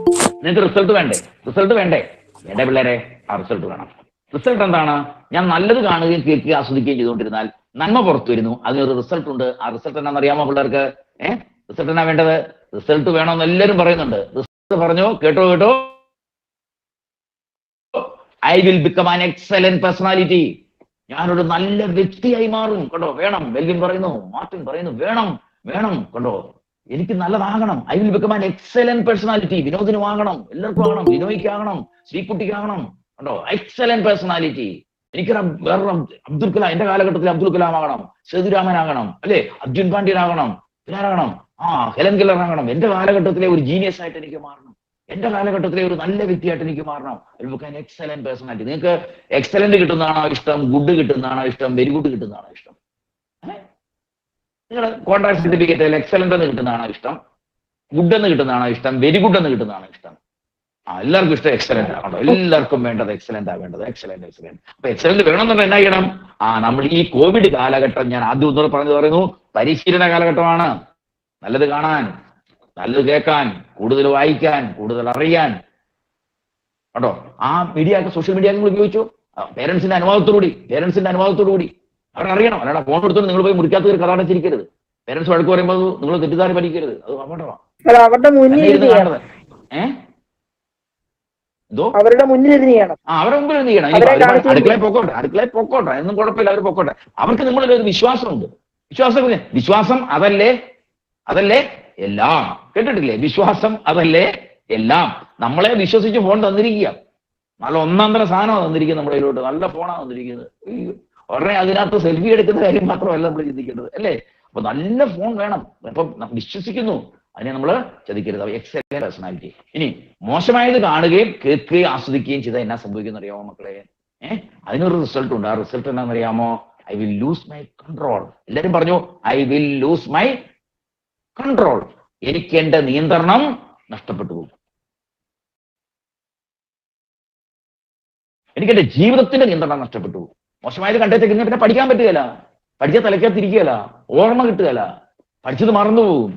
നിങ്ങൾക്ക് റിസൾട്ട് വേണ്ടേ പിള്ളേരെ? ആ റിസൾട്ട് വേണം. റിസൾട്ട് എന്താണ്? ഞാൻ നല്ലത് കാണുകയും കേൾക്കുകയും ആസ്വദിക്കുകയും ചെയ്തുകൊണ്ടിരുന്നാൽ നന്മ പുറത്തു വരുന്നു, അതിനൊരു റിസൾട്ട് ഉണ്ട്. ആ റിസൾട്ട് എന്നാണെന്ന് അറിയാമോ പിള്ളേർക്ക്? റിസൾട്ട് എന്നാ വേണ്ടത്? റിസൾട്ട് വേണമെന്ന് എല്ലാവരും പറയുന്നുണ്ട്. റിസൾട്ട് പറഞ്ഞോ, കേട്ടോ, I will become an excellent personality. ഞാനൊരു നല്ല വ്യക്തിയായി മാറും. കണ്ടോ? വേണം. മെൽവിൻ പറയുന്നു, മാർട്ടിൻ പറയുന്നു, വേണം. കണ്ടോ? എനിക്ക് നല്ലതാകണം. I will become an excellent personality. വിനോദിനുമാകണം, എല്ലാവർക്കും ആകണം, വിനോയ്ക്കാകണം, ശ്രീകുട്ടിക്കാകണം. കണ്ടോ? Excellent personality. എനിക്കൊരു വേറൊരു അബ്ദുൽ കലാം, എന്റെ കാലഘട്ടത്തിൽ അബ്ദുൽ കലാം ആകണം, സേതുരാമൻ ആകണം, അല്ലെ? അർജുൻ പാണ്ഡ്യൻ ആകണം, പിന്നാരാകണം? ഹെലൻ കെല്ലർ ആകണം. എന്റെ കാലഘട്ടത്തിലെ ഒരു ജീനിയസ് ആയിട്ട് എനിക്ക് മാറണം. എന്റെ കാലഘട്ടത്തിലെ ഒരു നല്ല വ്യക്തിയായിട്ട് എനിക്ക് മാറണം. Excellent personality. നിങ്ങൾക്ക് എക്സലന്റ് കിട്ടുന്നതാണോ ഇഷ്ടം? ഗുഡ് കിട്ടുന്നതാണോ ഇഷ്ടം? വെരി ഗുഡ് കിട്ടുന്നതാണോ ഇഷ്ടം? നിങ്ങൾ കോൺട്രാക്ട് സർട്ടിഫിക്കറ്റിൽ എക്സലന്റ് എന്ന് കിട്ടുന്നതാണോ ഇഷ്ടം? ഗുഡ് എന്ന് കിട്ടുന്നതാണോ ഇഷ്ടം? വെരി ഗുഡ് എന്ന് കിട്ടുന്നതാണോ ഇഷ്ടം? എല്ലാവർക്കും ഇഷ്ടം എക്സലന്റ് ആണോ? എല്ലാവർക്കും വേണ്ടത് എക്സലന്റ് ആവേണ്ടത്. എക്സലന്റ്. അപ്പൊ എക്സലന്റ് വേണമെന്നുണ്ടെങ്കിൽ എന്നാ ചെയ്യണം? നമ്മൾ ഈ കോവിഡ് കാലഘട്ടം, ഞാൻ ആദ്യം ഒന്നുകൂടെ പറയുന്നു, പരിശീലന കാലഘട്ടമാണ്. നല്ലത് കാണാൻ, നല്ലത് കേൾക്കാൻ, കൂടുതൽ വായിക്കാൻ, കൂടുതൽ അറിയാൻ. കേട്ടോ? ആ മീഡിയ ഒക്കെ, സോഷ്യൽ മീഡിയ നിങ്ങൾ ഉപയോഗിച്ചു. പേരൻസിന്റെ അനുവാദത്തോടുകൂടി അവരറിയണം. അല്ലാതെ ഫോൺ എടുത്തോണ്ട് നിങ്ങൾ പോയി മുറിക്കാത്ത ഒരു കഥ അടച്ചിരിക്കരുത്. പേരൻസ് വഴക്ക് പറയുമ്പോൾ നിങ്ങൾ തെറ്റിദ്ധാരണ പഠിക്കരുത്. അത് അപകടമാണ്. അവരുടെ മുന്നിൽ അവരുടെ മുമ്പിൽ ഇരുന്ന് ചെയ്യണം. അടുക്കളയിൽ പൊക്കോട്ടെ, എന്നും കുഴപ്പമില്ല, അവർ പൊക്കോട്ടെ. അവർക്ക് നിങ്ങളിൽ ഒരു വിശ്വാസമുണ്ട്. വിശ്വാസം അതല്ലേ എല്ലാം. കേട്ടിട്ടില്ലേ? വിശ്വാസം അതല്ലേ എല്ലാം. നമ്മളെ വിശ്വസിച്ച് ഫോൺ തന്നിരിക്കുക. നല്ല ഒന്നാന്തര സാധനമാണ് തന്നിരിക്കുന്നത് നമ്മുടെ കയ്യിലോട്ട്. നല്ല ഫോണാണ് തന്നിരിക്കുന്നത്. ഉടനെ അതിനകത്ത് സെൽഫി എടുക്കുന്ന കാര്യം മാത്രമല്ല നമ്മൾ ചിന്തിക്കേണ്ടത്, അല്ലേ? അപ്പൊ നല്ല ഫോൺ വേണം. അപ്പം വിശ്വസിക്കുന്നു, അതിനെ നമ്മൾ ചതിക്കരുത്. Excellent personality. ഇനി മോശമായത് കാണുകയും കേൾക്കുകയും ആസ്വദിക്കുകയും ചെയ്താൽ എന്നാ സംഭവിക്കുന്ന അറിയാമോ മക്കളെ? അതിനൊരു റിസൾട്ട് ഉണ്ട്. ആ റിസൾട്ട് എന്താണെന്നറിയാമോ? I will lose my control. എല്ലാവരും പറഞ്ഞു, I will lose my control. എനിക്ക് എന്റെ നിയന്ത്രണം നഷ്ടപ്പെട്ടു പോകും. എനിക്ക് എന്റെ ജീവിതത്തിന്റെ നിയന്ത്രണം നഷ്ടപ്പെട്ടു പോകും. മോശമായത് കണ്ടെത്തി പിന്നെ പഠിക്കാൻ പറ്റുകയില്ല, പഠിച്ച തലയ്ക്കകത്തിരിക്കുകയില്ല, ഓർമ്മ കിട്ടുകയില്ല, പഠിച്ചത് മറന്നുപോകും.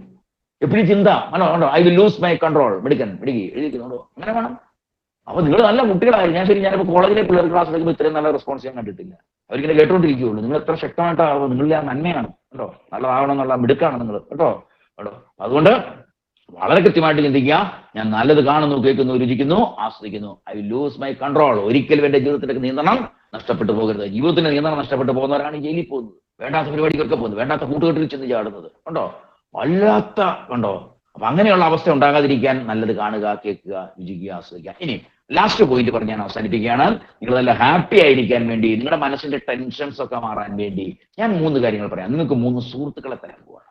എപ്പോഴും ചിന്ത, I will lose my control. മിടുക്കി എഴുതിക്കുന്നുണ്ടോ? അങ്ങനെ വേണം. അപ്പൊ നിങ്ങൾ നല്ല കുട്ടികളായി. ഞാനിപ്പോ കോളേജിലെ പിള്ളേർ ക്ലാസ് എടുക്കുമ്പോൾ ഇത്രയും നല്ല റെസ്പോൺസ് ഞാൻ കണ്ടിട്ടില്ല. അവരിങ്ങനെ കേട്ടോണ്ടിരിക്കുകയുള്ളൂ. നിങ്ങൾ എത്ര ശക്തമായിട്ടാണ്, നിങ്ങളുടെ ആ നന്മയാണ് കേട്ടോ, നല്ലതാവണം എന്നുള്ള മിടുക്കാണ് നിങ്ങൾ കേട്ടോ. അതുകൊണ്ട് വളരെ കൃത്യമായിട്ട് ചിന്തിക്കുക. ഞാൻ നല്ലത് കാണുന്നു, കേൾക്കുന്നു, രുചിക്കുന്നു, ആസ്വദിക്കുന്നു. I will lose my control. ഒരിക്കലും എന്റെ ജീവിതത്തിലേക്ക് നിയന്ത്രണം നഷ്ടപ്പെട്ടു പോകരുത്. ജീവിതത്തിന്റെ നിയന്ത്രണം നഷ്ടപ്പെട്ടു പോകുന്നവരാണ് ജയിലിൽ പോകുന്നത്, വേണ്ടാത്ത പരിപാടികൾക്ക് പോകുന്നത്, വേണ്ടാത്ത കൂട്ടുകെട്ടിൽ ചെന്ന് ചാടുന്നത്. കണ്ടോ? വല്ലാത്ത കണ്ടോ? അപ്പൊ അങ്ങനെയുള്ള അവസ്ഥ ഉണ്ടാകാതിരിക്കാൻ നല്ലത് കാണുക, കേൾക്കുക, രുചിക്കുക, ആസ്വദിക്കുക. ഇനി ലാസ്റ്റ് പോയിന്റ് പറഞ്ഞ് ഞാൻ അവസാനിപ്പിക്കുകയാണ്. നിങ്ങൾ നല്ല ഹാപ്പി ആയിരിക്കാൻ വേണ്ടി, നിങ്ങളുടെ മനസ്സിന്റെ ടെൻഷൻസ് ഒക്കെ മാറാൻ വേണ്ടി ഞാൻ 3 കാര്യങ്ങൾ പറയാം. നിങ്ങൾക്ക് 3 സുഹൃത്തുക്കളെ തരാൻ പോവാണ്.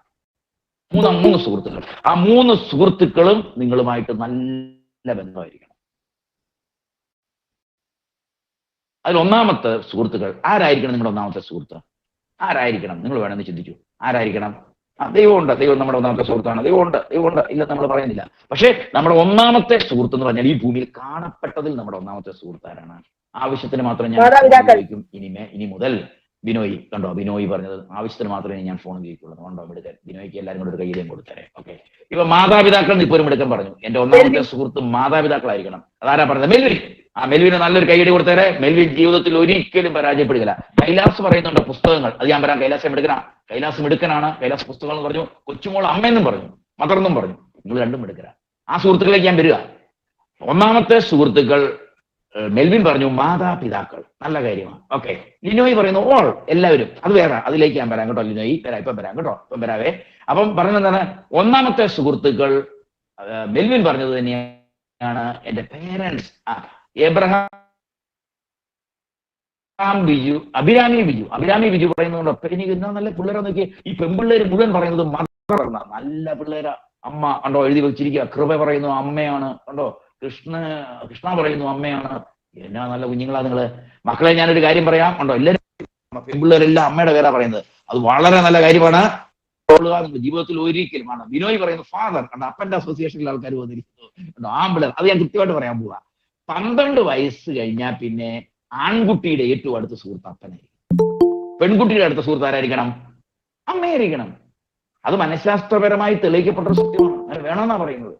3 സുഹൃത്തുക്കൾ. ആ 3 സുഹൃത്തുക്കളും നിങ്ങളുമായിട്ട് നല്ല ബന്ധമായിരിക്കണം. അതിൽ ഒന്നാമത്തെ സുഹൃത്തുക്കൾ ആരായിരിക്കണം? നിങ്ങളുടെ ഒന്നാമത്തെ സുഹൃത്ത് ആരായിരിക്കണം? നിങ്ങൾ വേണമെന്ന് ചിന്തിച്ചു. ആരായിരിക്കണം? ദൈവമുണ്ട്. ദൈവം നമ്മുടെ ഒന്നാമത്തെ സുഹൃത്താണ്. ദൈവമുണ്ട് ഇല്ല നമ്മൾ പറയുന്നില്ല. പക്ഷേ നമ്മുടെ ഒന്നാമത്തെ സുഹൃത്ത് എന്ന് പറഞ്ഞാൽ ഈ ഭൂമിയിൽ കാണപ്പെട്ടതിൽ നമ്മുടെ ഒന്നാമത്തെ സുഹൃത്താരാണ്? ആവശ്യത്തിന് മാത്രം ഞാൻ ഉപയോഗിക്കും. ഇനി മുതൽ ബിനോയ് കണ്ടോ, ബിനോയ് പറഞ്ഞത് ആവശ്യത്തിന് മാത്രമേ ഞാൻ ഫോൺ ഉപയോഗിക്കുള്ളൂ. കണ്ടോ മിടുക്കൻ, ബിനോയ്ക്ക് എല്ലാവരും കൂടെ ഒരു കൈയിലേയും കൊടുത്തേ. ഓക്കെ, ഇപ്പൊ മാതാപിതാക്കൾ ഇപ്പൊ ഒരു മിടുക്കൻ പറഞ്ഞു, എന്റെ ഒന്നാമത്തെ സുഹൃത്ത് മാതാപിതാക്കളായിരിക്കണം. അതാരാ പറഞ്ഞത്? മെൽവിൻ. ആ മെൽവിന് നല്ലൊരു കൈയടി കൊടുത്തേരെ. മെൽവിൻ ജീവിതത്തിൽ ഒരിക്കലും പരാജയപ്പെടുകയില്ല. കൈലാസ് പറയുന്നുണ്ട് പുസ്തകങ്ങൾ, അത് ഞാൻ പറയാം. കൈലാസം എടുക്കനാ, കൈലാസം എടുക്കനാണ്. കൈലാസ് പുസ്തകങ്ങൾ എന്ന് പറഞ്ഞു, കൊച്ചുമോൾ അമ്മയെന്നും പറഞ്ഞു, മദറെന്നും പറഞ്ഞു. നിങ്ങൾ രണ്ടും എടുക്കരാ. ആ സുഹൃത്തുക്കളിലേക്ക് ഞാൻ വരിക. ഒന്നാമത്തെ സുഹൃത്തുക്കൾ മെൽവിൻ പറഞ്ഞു മാതാപിതാക്കൾ, നല്ല കാര്യമാണ്. ഓക്കെ, ലിനോയ് പറയുന്നു ഓൾ, എല്ലാവരും. അത് വേറെ, അതിലേക്ക് ഞാൻ വരാം കേട്ടോ. ലിനോയ് വരാം, ഇപ്പം വരാം കേട്ടോ, ഇപ്പം വരാവേ. അപ്പം പറഞ്ഞത് എന്താണ്? ഒന്നാമത്തെ സുഹൃത്തുക്കൾ മെൽവിൻ പറഞ്ഞത് തന്നെയാണ് എന്റെ പേരൻസ്. എബ്രഹാം ബിജു, അഭിരാമി ബിജു പറയുന്നുണ്ടോ, എനിക്ക് എന്നാ നല്ല പിള്ളേരെ നോക്കി. ഈ പെൺപിള്ളേര് മുഴുവൻ പറയുന്നത് മദർ എന്ന നല്ല പിള്ളേര. അമ്മ കണ്ടോ എഴുതി വെച്ചിരിക്കുക. കൃപ പറയുന്നു അമ്മയാണ്, കണ്ടോ. കൃഷ്ണ പറയുന്നു അമ്മയാണ്. എന്നാ നല്ല കുഞ്ഞുങ്ങളാ നിങ്ങള്. മക്കളെ ഞാനൊരു കാര്യം പറയാം, കണ്ടോ, എല്ലാവരും പെൺപിള്ളേരെല്ലാം അമ്മയുടെ പേരാ പറയുന്നത്. അത് വളരെ നല്ല കാര്യമാണ്. ജീവിതത്തിൽ ഒരിക്കലും ആണ്. ബിനോയ് പറയുന്നു ഫാദർ, കണ്ടോ, അപ്പന്റെ അസോസിയേഷനിൽ ആൾക്കാർ വന്നിരിക്കുന്നു, കണ്ടോ, ആമ്പിളർ. അത് ഞാൻ കൃത്യമായിട്ട് പറയാൻ പോവാ. 12 വയസ്സ് കഴിഞ്ഞാൽ പിന്നെ ആൺകുട്ടിയുടെ ഏറ്റവും അടുത്ത സുഹൃത്ത് അപ്പനായിരിക്കും. പെൺകുട്ടിയുടെ അടുത്ത സുഹൃത്ത് ആരായിരിക്കണം? അമ്മയായിരിക്കണം. അത് മനഃശാസ്ത്രപരമായി തെളിയിക്കപ്പെട്ട ഒരു സത്യമാണ്. അങ്ങനെ വേണമെന്നാ പറയുന്നത്.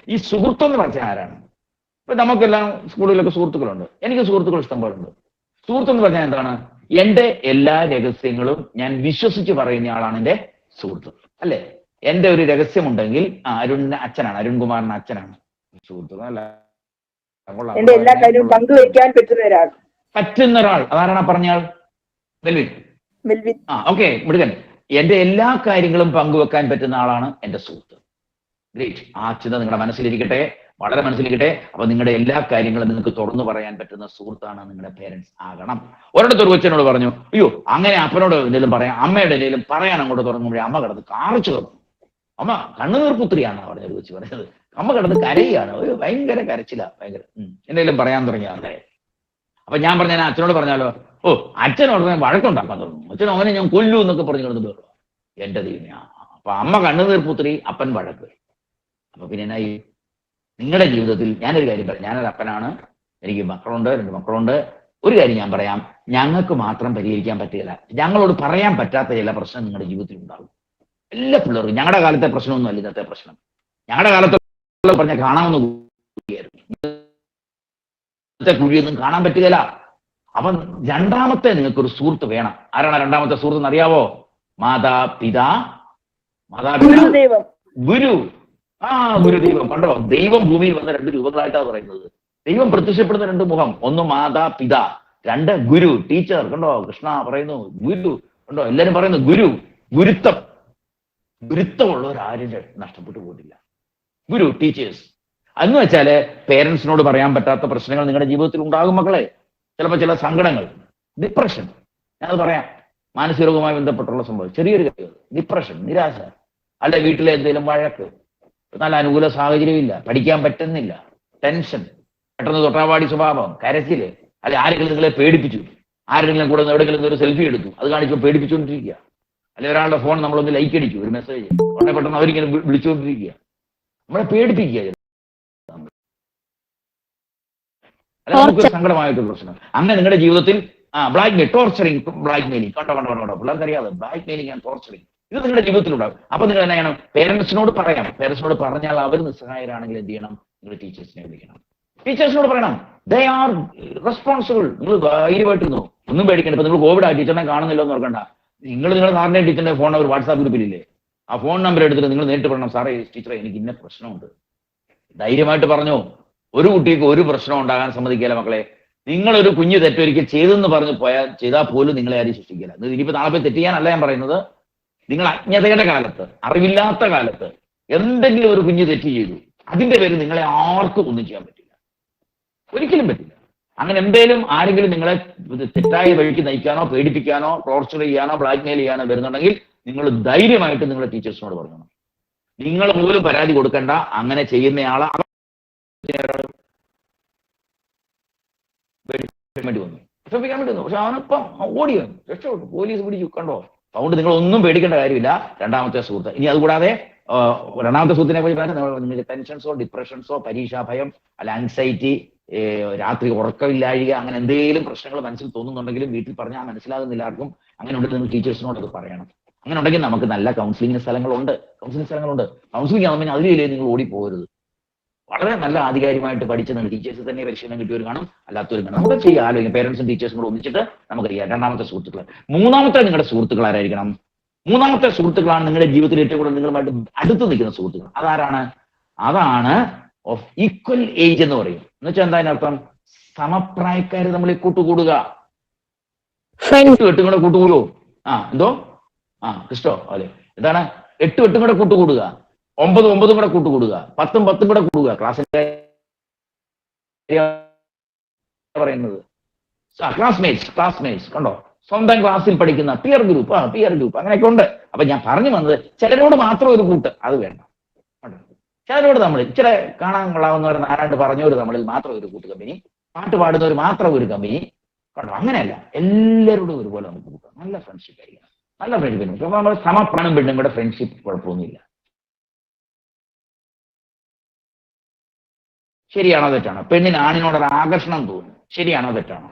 ഈ സുഹൃത്ത് എന്ന് പറഞ്ഞാൽ ആരാണ്? ഇപ്പൊ നമുക്കെല്ലാം സ്കൂളിലൊക്കെ സുഹൃത്തുക്കളുണ്ട്. എനിക്ക് സുഹൃത്തുക്കൾ ഇഷ്ടം പോലെ ഉണ്ട്. സുഹൃത്ത് എന്ന് പറഞ്ഞാൽ എന്താണ്? എന്റെ എല്ലാ രഹസ്യങ്ങളും ഞാൻ വിശ്വസിച്ച് പറയുന്ന ആളാണ് എന്റെ സുഹൃത്ത്, അല്ലെ? എന്റെ ഒരു രഹസ്യമുണ്ടെങ്കിൽ അരുണിന്റെ അച്ഛനാണ്, അരുൺകുമാറിന്റെ അച്ഛനാണ് സുഹൃത്ത്, അല്ല എല്ലാ കാര്യവും പങ്കുവയ്ക്കാൻ പറ്റുന്ന ഒരാൾ. അതാരാണ് പറഞ്ഞാൽ? മെൽവിൻ. ഓക്കെ, മിടുകൻ. എന്റെ എല്ലാ കാര്യങ്ങളും പങ്കുവെക്കാൻ പറ്റുന്ന ആളാണ് എന്റെ സുഹൃത്ത്. ഗ്രേറ്റ്. ആ ചിന്ത നിങ്ങളുടെ മനസ്സിലിരിക്കട്ടെ, വളരെ മനസ്സിലിരിക്കട്ടെ. അപ്പൊ നിങ്ങളുടെ എല്ലാ കാര്യങ്ങളും നിങ്ങൾക്ക് തുറന്നു പറയാൻ പറ്റുന്ന സുഹൃത്താണ് നിങ്ങളുടെ പേരൻസ് ആകണം. ഒരിടത്ത് ഒരു കൊച്ചനോട് പറഞ്ഞു, അയ്യോ അങ്ങനെ അപ്പനോട് എന്തെങ്കിലും പറയാം, അമ്മയുടെ എന്തെങ്കിലും പറയാൻ അങ്ങോട്ട് തുടങ്ങുമ്പോഴേ അമ്മ കിടന്ന് കാറിച്ചു കിടന്നു. അമ്മ കണ്ണുനീർ പുത്രിയാണ് പറഞ്ഞൊരു കൊച്ചു പറഞ്ഞത്. അമ്മ കിടന്ന് കരയാണ്, ഒരു ഭയങ്കര കരച്ചില്ല, ഭയങ്കര എന്തെങ്കിലും പറയാൻ തുടങ്ങിയ അങ്ങനെ. അപ്പൊ ഞാൻ പറഞ്ഞ അച്ഛനോട് പറഞ്ഞാലോ, ഓ അച്ഛനോട് വഴക്കുണ്ടാക്കാൻ തുടങ്ങും, അച്ഛൻ അവനെ ഞാൻ കൊല്ലൂ എന്നൊക്കെ പറഞ്ഞു കിടന്നു. എന്റെ ദൈവമേ. അപ്പൊ അമ്മ കണ്ണുനീർ പുത്രി, അപ്പൻ വഴക്ക്. അപ്പൊ പിന്നെ എന്നാ ഈ നിങ്ങളുടെ ജീവിതത്തിൽ ഞാനൊരു കാര്യം പറയാം. ഞാനൊരു അപ്പനാണ്, എനിക്ക് മക്കളുണ്ട്, 2 മക്കളുണ്ട്. ഒരു കാര്യം ഞാൻ പറയാം, ഞങ്ങൾക്ക് മാത്രം പരിഹരിക്കാൻ പറ്റുകയില്ല, ഞങ്ങളോട് പറയാൻ പറ്റാത്ത ചില പ്രശ്നം നിങ്ങളുടെ ജീവിതത്തിൽ ഉണ്ടാകും. എല്ലാ പിള്ളേർക്കും. ഞങ്ങളുടെ കാലത്തെ പ്രശ്നമൊന്നും അല്ല ഇന്നത്തെ പ്രശ്നം. ഞങ്ങളുടെ കാലത്ത് പറഞ്ഞ കാണാവുന്ന കുഴിയൊന്നും കാണാൻ പറ്റുകയില്ല. അപ്പൊ രണ്ടാമത്തെ നിങ്ങൾക്കൊരു സുഹൃത്ത് വേണം. ആരാണ് രണ്ടാമത്തെ സുഹൃത്ത് എന്ന് അറിയാവോ? മാതാപിതാ, ഗുരു. ഗുരുദൈവം. കണ്ടോ, ദൈവം ഭൂമിയിൽ വന്ന 2 രൂപങ്ങളായിട്ടാണ് പറയുന്നത്. ദൈവം പ്രത്യക്ഷപ്പെടുന്ന 2 മുഖം. ഒന്ന് മാതാപിതാ, 2 ഗുരു, ടീച്ചർ. കണ്ടോ, കൃഷ്ണ പറയുന്നു ഗുരു. കണ്ടോ, എല്ലാരും പറയുന്നു ഗുരു. ഗുരുത്വമുള്ളവരാരും നഷ്ടപ്പെട്ടു പോയിട്ടില്ല. ഗുരു, ടീച്ചേഴ്സ്. എന്ന് വെച്ചാല് പേരൻസിനോട് പറയാൻ പറ്റാത്ത പ്രശ്നങ്ങൾ നിങ്ങളുടെ ജീവിതത്തിൽ ഉണ്ടാകും മക്കളെ. ചിലപ്പോൾ ചില സങ്കടങ്ങൾ, ഡിപ്രഷൻ. ഞാനത് പറയാം, മാനസികവുമായി ബന്ധപ്പെട്ടുള്ള സംഭവം. ചെറിയൊരു കാര്യം, ഡിപ്രഷൻ, നിരാശ, അല്ലെ വീട്ടിലെ എന്തെങ്കിലും വഴക്ക്, നല്ല അനുകൂല സാഹചര്യമില്ല, പഠിക്കാൻ പറ്റുന്നില്ല, ടെൻഷൻ, പെട്ടെന്ന് തൊട്ടാവാടി സ്വഭാവം, കരച്ചില്, അല്ലെ ആരെങ്കിലും നിങ്ങളെ പേടിപ്പിച്ചു, ആരെങ്കിലും കൂടെ എവിടെയെങ്കിലും ഒരു സെൽഫി എടുത്തു, അത് കാണിച്ചു പേടിപ്പിച്ചുകൊണ്ടിരിക്കുക, അല്ലെ ഒരാളുടെ ഫോൺ നമ്മളൊന്ന് ലൈക്ക് അടിച്ചു, ഒരു മെസ്സേജ്, ഉടനെ പെട്ടെന്ന് അവരിങ്ങനെ വിളിച്ചുകൊണ്ടിരിക്കുക, നമ്മളെ പേടിപ്പിക്കുക. അല്ല നമുക്കൊരു സങ്കടമായിട്ടൊരു പ്രശ്നം. അങ്ങനെ നിങ്ങളുടെ ജീവിതത്തിൽ blackmail, torturing, blackmailing, കണ്ടോ പിള്ളേർക്ക് അറിയാതെ ബ്ലാക്ക് മെയിലിംഗ് ആൻഡ് ടോർച്ചറിങ്, ഇത് നിങ്ങളുടെ ജീവിതത്തിലുണ്ടാകും. അപ്പൊ നിങ്ങൾ എന്നാ ചെയ്യണം? പേരൻസിനോട് പറയാം. പേരൻസിനോട് പറഞ്ഞാൽ അവർ നിസ്സഹായരാണെങ്കിൽ എന്ത് ചെയ്യണം? നിങ്ങൾ ടീച്ചേഴ്സിനെ വിളിക്കണം. ടീച്ചേഴ്സിനോട് പറയണം, ദേ ആർ റെസ്പോൺസിബിൾ. നിങ്ങൾ ധൈര്യമായിട്ടിരുന്നു, ഒന്നും പേടിക്കണ്ട. ഇപ്പൊ നിങ്ങൾ കോവിഡ് ടീച്ചറിനെ കാണുന്നില്ലോ എന്ന് ഓർക്കണ്ട. നിങ്ങളുടെ സാറിന്റെ ടീച്ചറിന്റെ ഫോൺ ഒരു വാട്സാപ്പ് ഗ്രൂപ്പിലില്ലേ, ആ ഫോൺ നമ്പർ എടുത്തിട്ട് നിങ്ങൾ നേരിട്ട് പറയണം, സാറേ ടീച്ചറെ എനിക്ക് ഇന്ന പ്രശ്നമുണ്ട്. ധൈര്യമായിട്ട് പറഞ്ഞു. ഒരു കുട്ടിക്ക് ഒരു പ്രശ്നം ഉണ്ടാകാൻ സമ്മതിക്കില്ല മക്കളെ. നിങ്ങളൊരു കുഞ്ഞ് തെറ്റൊരിക്കൽ ചെയ്തെന്ന് പറഞ്ഞ് ചെയ്താൽ പോലും നിങ്ങളെ ആരും സൃഷ്ടിക്കില്ല. ഇനിയിപ്പോ നാളെ പോയി തെറ്റ് ചെയ്യാനല്ല ഞാൻ പറയുന്നത്. നിങ്ങൾ അജ്ഞതയുടെ കാലത്ത്, അറിവില്ലാത്ത കാലത്ത് എന്തെങ്കിലും ഒരു കുഞ്ഞ് തെറ്റ് ചെയ്തു, അതിന്റെ പേര് നിങ്ങളെ ആർക്കും ഒന്നും ചെയ്യാൻ പറ്റില്ല, ഒരിക്കലും പറ്റില്ല. അങ്ങനെ എന്തെങ്കിലും ആരെങ്കിലും നിങ്ങളെ തെറ്റായ വഴിക്ക് നയിക്കാനോ പേടിപ്പിക്കാനോ ടോർച്ചർ ചെയ്യാനോ ബ്ലാക്ക് മെയിൽ ചെയ്യാനോ വരുന്നുണ്ടെങ്കിൽ നിങ്ങൾ ധൈര്യമായിട്ട് നിങ്ങളുടെ ടീച്ചേഴ്സിനോട് പറയണം. നിങ്ങൾ പോലും പരാതി കൊടുക്കണ്ട. അങ്ങനെ ചെയ്യുന്നയാളെ വേണ്ടി വന്നു, രക്ഷിക്കാൻ വേണ്ടി വന്നു. പക്ഷെ അവനിപ്പം ഓടിയോ, രക്ഷപ്പെട്ടു, പോലീസ് പിടിച്ചു. കണ്ടോ? അതുകൊണ്ട് നിങ്ങൾ ഒന്നും പേടിക്കേണ്ട കാര്യമില്ല. രണ്ടാമത്തെ സുഹൃത്ത്. ഇനി അതുകൂടാതെ രണ്ടാമത്തെ സുഹൃത്തിനെ പറ്റി പറഞ്ഞാൽ ടെൻഷൻസോ ഡിപ്രഷൻസോ പരീക്ഷാ ഭയം, അല്ല ആൻസൈറ്റി, രാത്രി ഉറക്കമില്ലാഴിക, അങ്ങനെ എന്തെങ്കിലും പ്രശ്നങ്ങൾ മനസ്സിൽ തോന്നുന്നുണ്ടെങ്കിലും വീട്ടിൽ പറഞ്ഞാൽ മനസ്സിലാകുന്നില്ല ആർക്കും. അങ്ങനെ ഉണ്ടെങ്കിൽ നിങ്ങൾ ടീച്ചേഴ്സിനോട് അത് പറയണം. അങ്ങനെ ഉണ്ടെങ്കിൽ നമുക്ക് നല്ല കൗൺസിലിംഗ് സ്ഥലങ്ങളുണ്ട്. കൗൺസിലിംഗ് ആകുമ്പോൾ അതിലേ നിങ്ങൾ ഓടിപ്പോകരുത്. വളരെ നല്ല ആധികാരികമായിട്ട് പഠിച്ച ടീച്ചേഴ്സ് തന്നെ പരിശീലനം കിട്ടിയവർ കാണും, അല്ലാത്തവർ കാണും. നമുക്ക് ചെയ്യാം, ആലോചിക്കും. പേരൻസും ടീച്ചേഴ്സും കൂടെ ഒന്നിച്ചിട്ട് നമുക്കറിയാം. രണ്ടാമത്തെ സുഹൃത്തുക്കൾ. മൂന്നാമത്തെ നിങ്ങളുടെ സുഹൃത്തുക്കൾ ആരായിരിക്കണം? മൂന്നാമത്തെ സുഹൃത്തുക്കളാണ് നിങ്ങളുടെ ജീവിതത്തിൽ ഏറ്റവും കൂടുതൽ നിങ്ങളുമായിട്ട് അടുത്ത് നിൽക്കുന്ന സുഹൃത്തുക്കൾ. അതാരാണ്? അതാണ് ഓഫ് ഈക്വൽ ഏജ് എന്ന് പറയും. എന്ന് വെച്ചാൽ എന്താ അതിനർത്ഥം? സമപ്രായക്കാർ നമ്മൾ കൂട്ടുകൂടുക. എട്ടും കൂടെ കൂട്ടുകൂടുവോ? എന്തോ ക്രിസ്റ്റോ അല്ലെ, എന്താണ് 8 കൂടെ കൂട്ടുകൂടുക, 9 കൂടെ കൂട്ടുകൂടുക, 10 കൂടെ കൂടുക. ക്ലാസ്സിന്റെ പറയുന്നത് ക്ലാസ്മേറ്റ്സ് കണ്ടോ, സ്വന്തം ക്ലാസ്സിൽ പഠിക്കുന്ന പിയർ ഗ്രൂപ്പ് അങ്ങനെയൊക്കെ ഉണ്ട്. അപ്പൊ ഞാൻ പറഞ്ഞു വന്നത്, ചിലരോട് മാത്രം ഒരു കൂട്ട് അത് വേണ്ട. ചിലരോട് നമ്മൾ ഇച്ചിരി കാണാൻ കൊള്ളാവുന്നവർ, ആരാണ്ട് പറഞ്ഞവർ നമ്മളിൽ മാത്രം ഒരു കൂട്ട് കമ്പനി, പാട്ട് പാടുന്നവർ മാത്രം ഒരു കമ്പനി കണ്ടോ. അങ്ങനെയല്ല, എല്ലാവരോടും ഒരുപോലെ നമുക്ക് കൂട്ടാം. നല്ല ഫ്രണ്ട്ഷിപ്പ് ആയിരിക്കണം, നല്ല ഫ്രണ്ട്ഷിപ്പ്. അപ്പൊ നമ്മൾ സമപ്രാണം പെണ്ണും കൂടെ ഫ്രണ്ട്ഷിപ്പ് കുഴപ്പമൊന്നുമില്ല. ശരിയാണോ തെറ്റാണോ? പെണ്ണിന് ആണിനോടൊരു ആകർഷണം തോന്നും, ശരിയാണോ തെറ്റാണോ?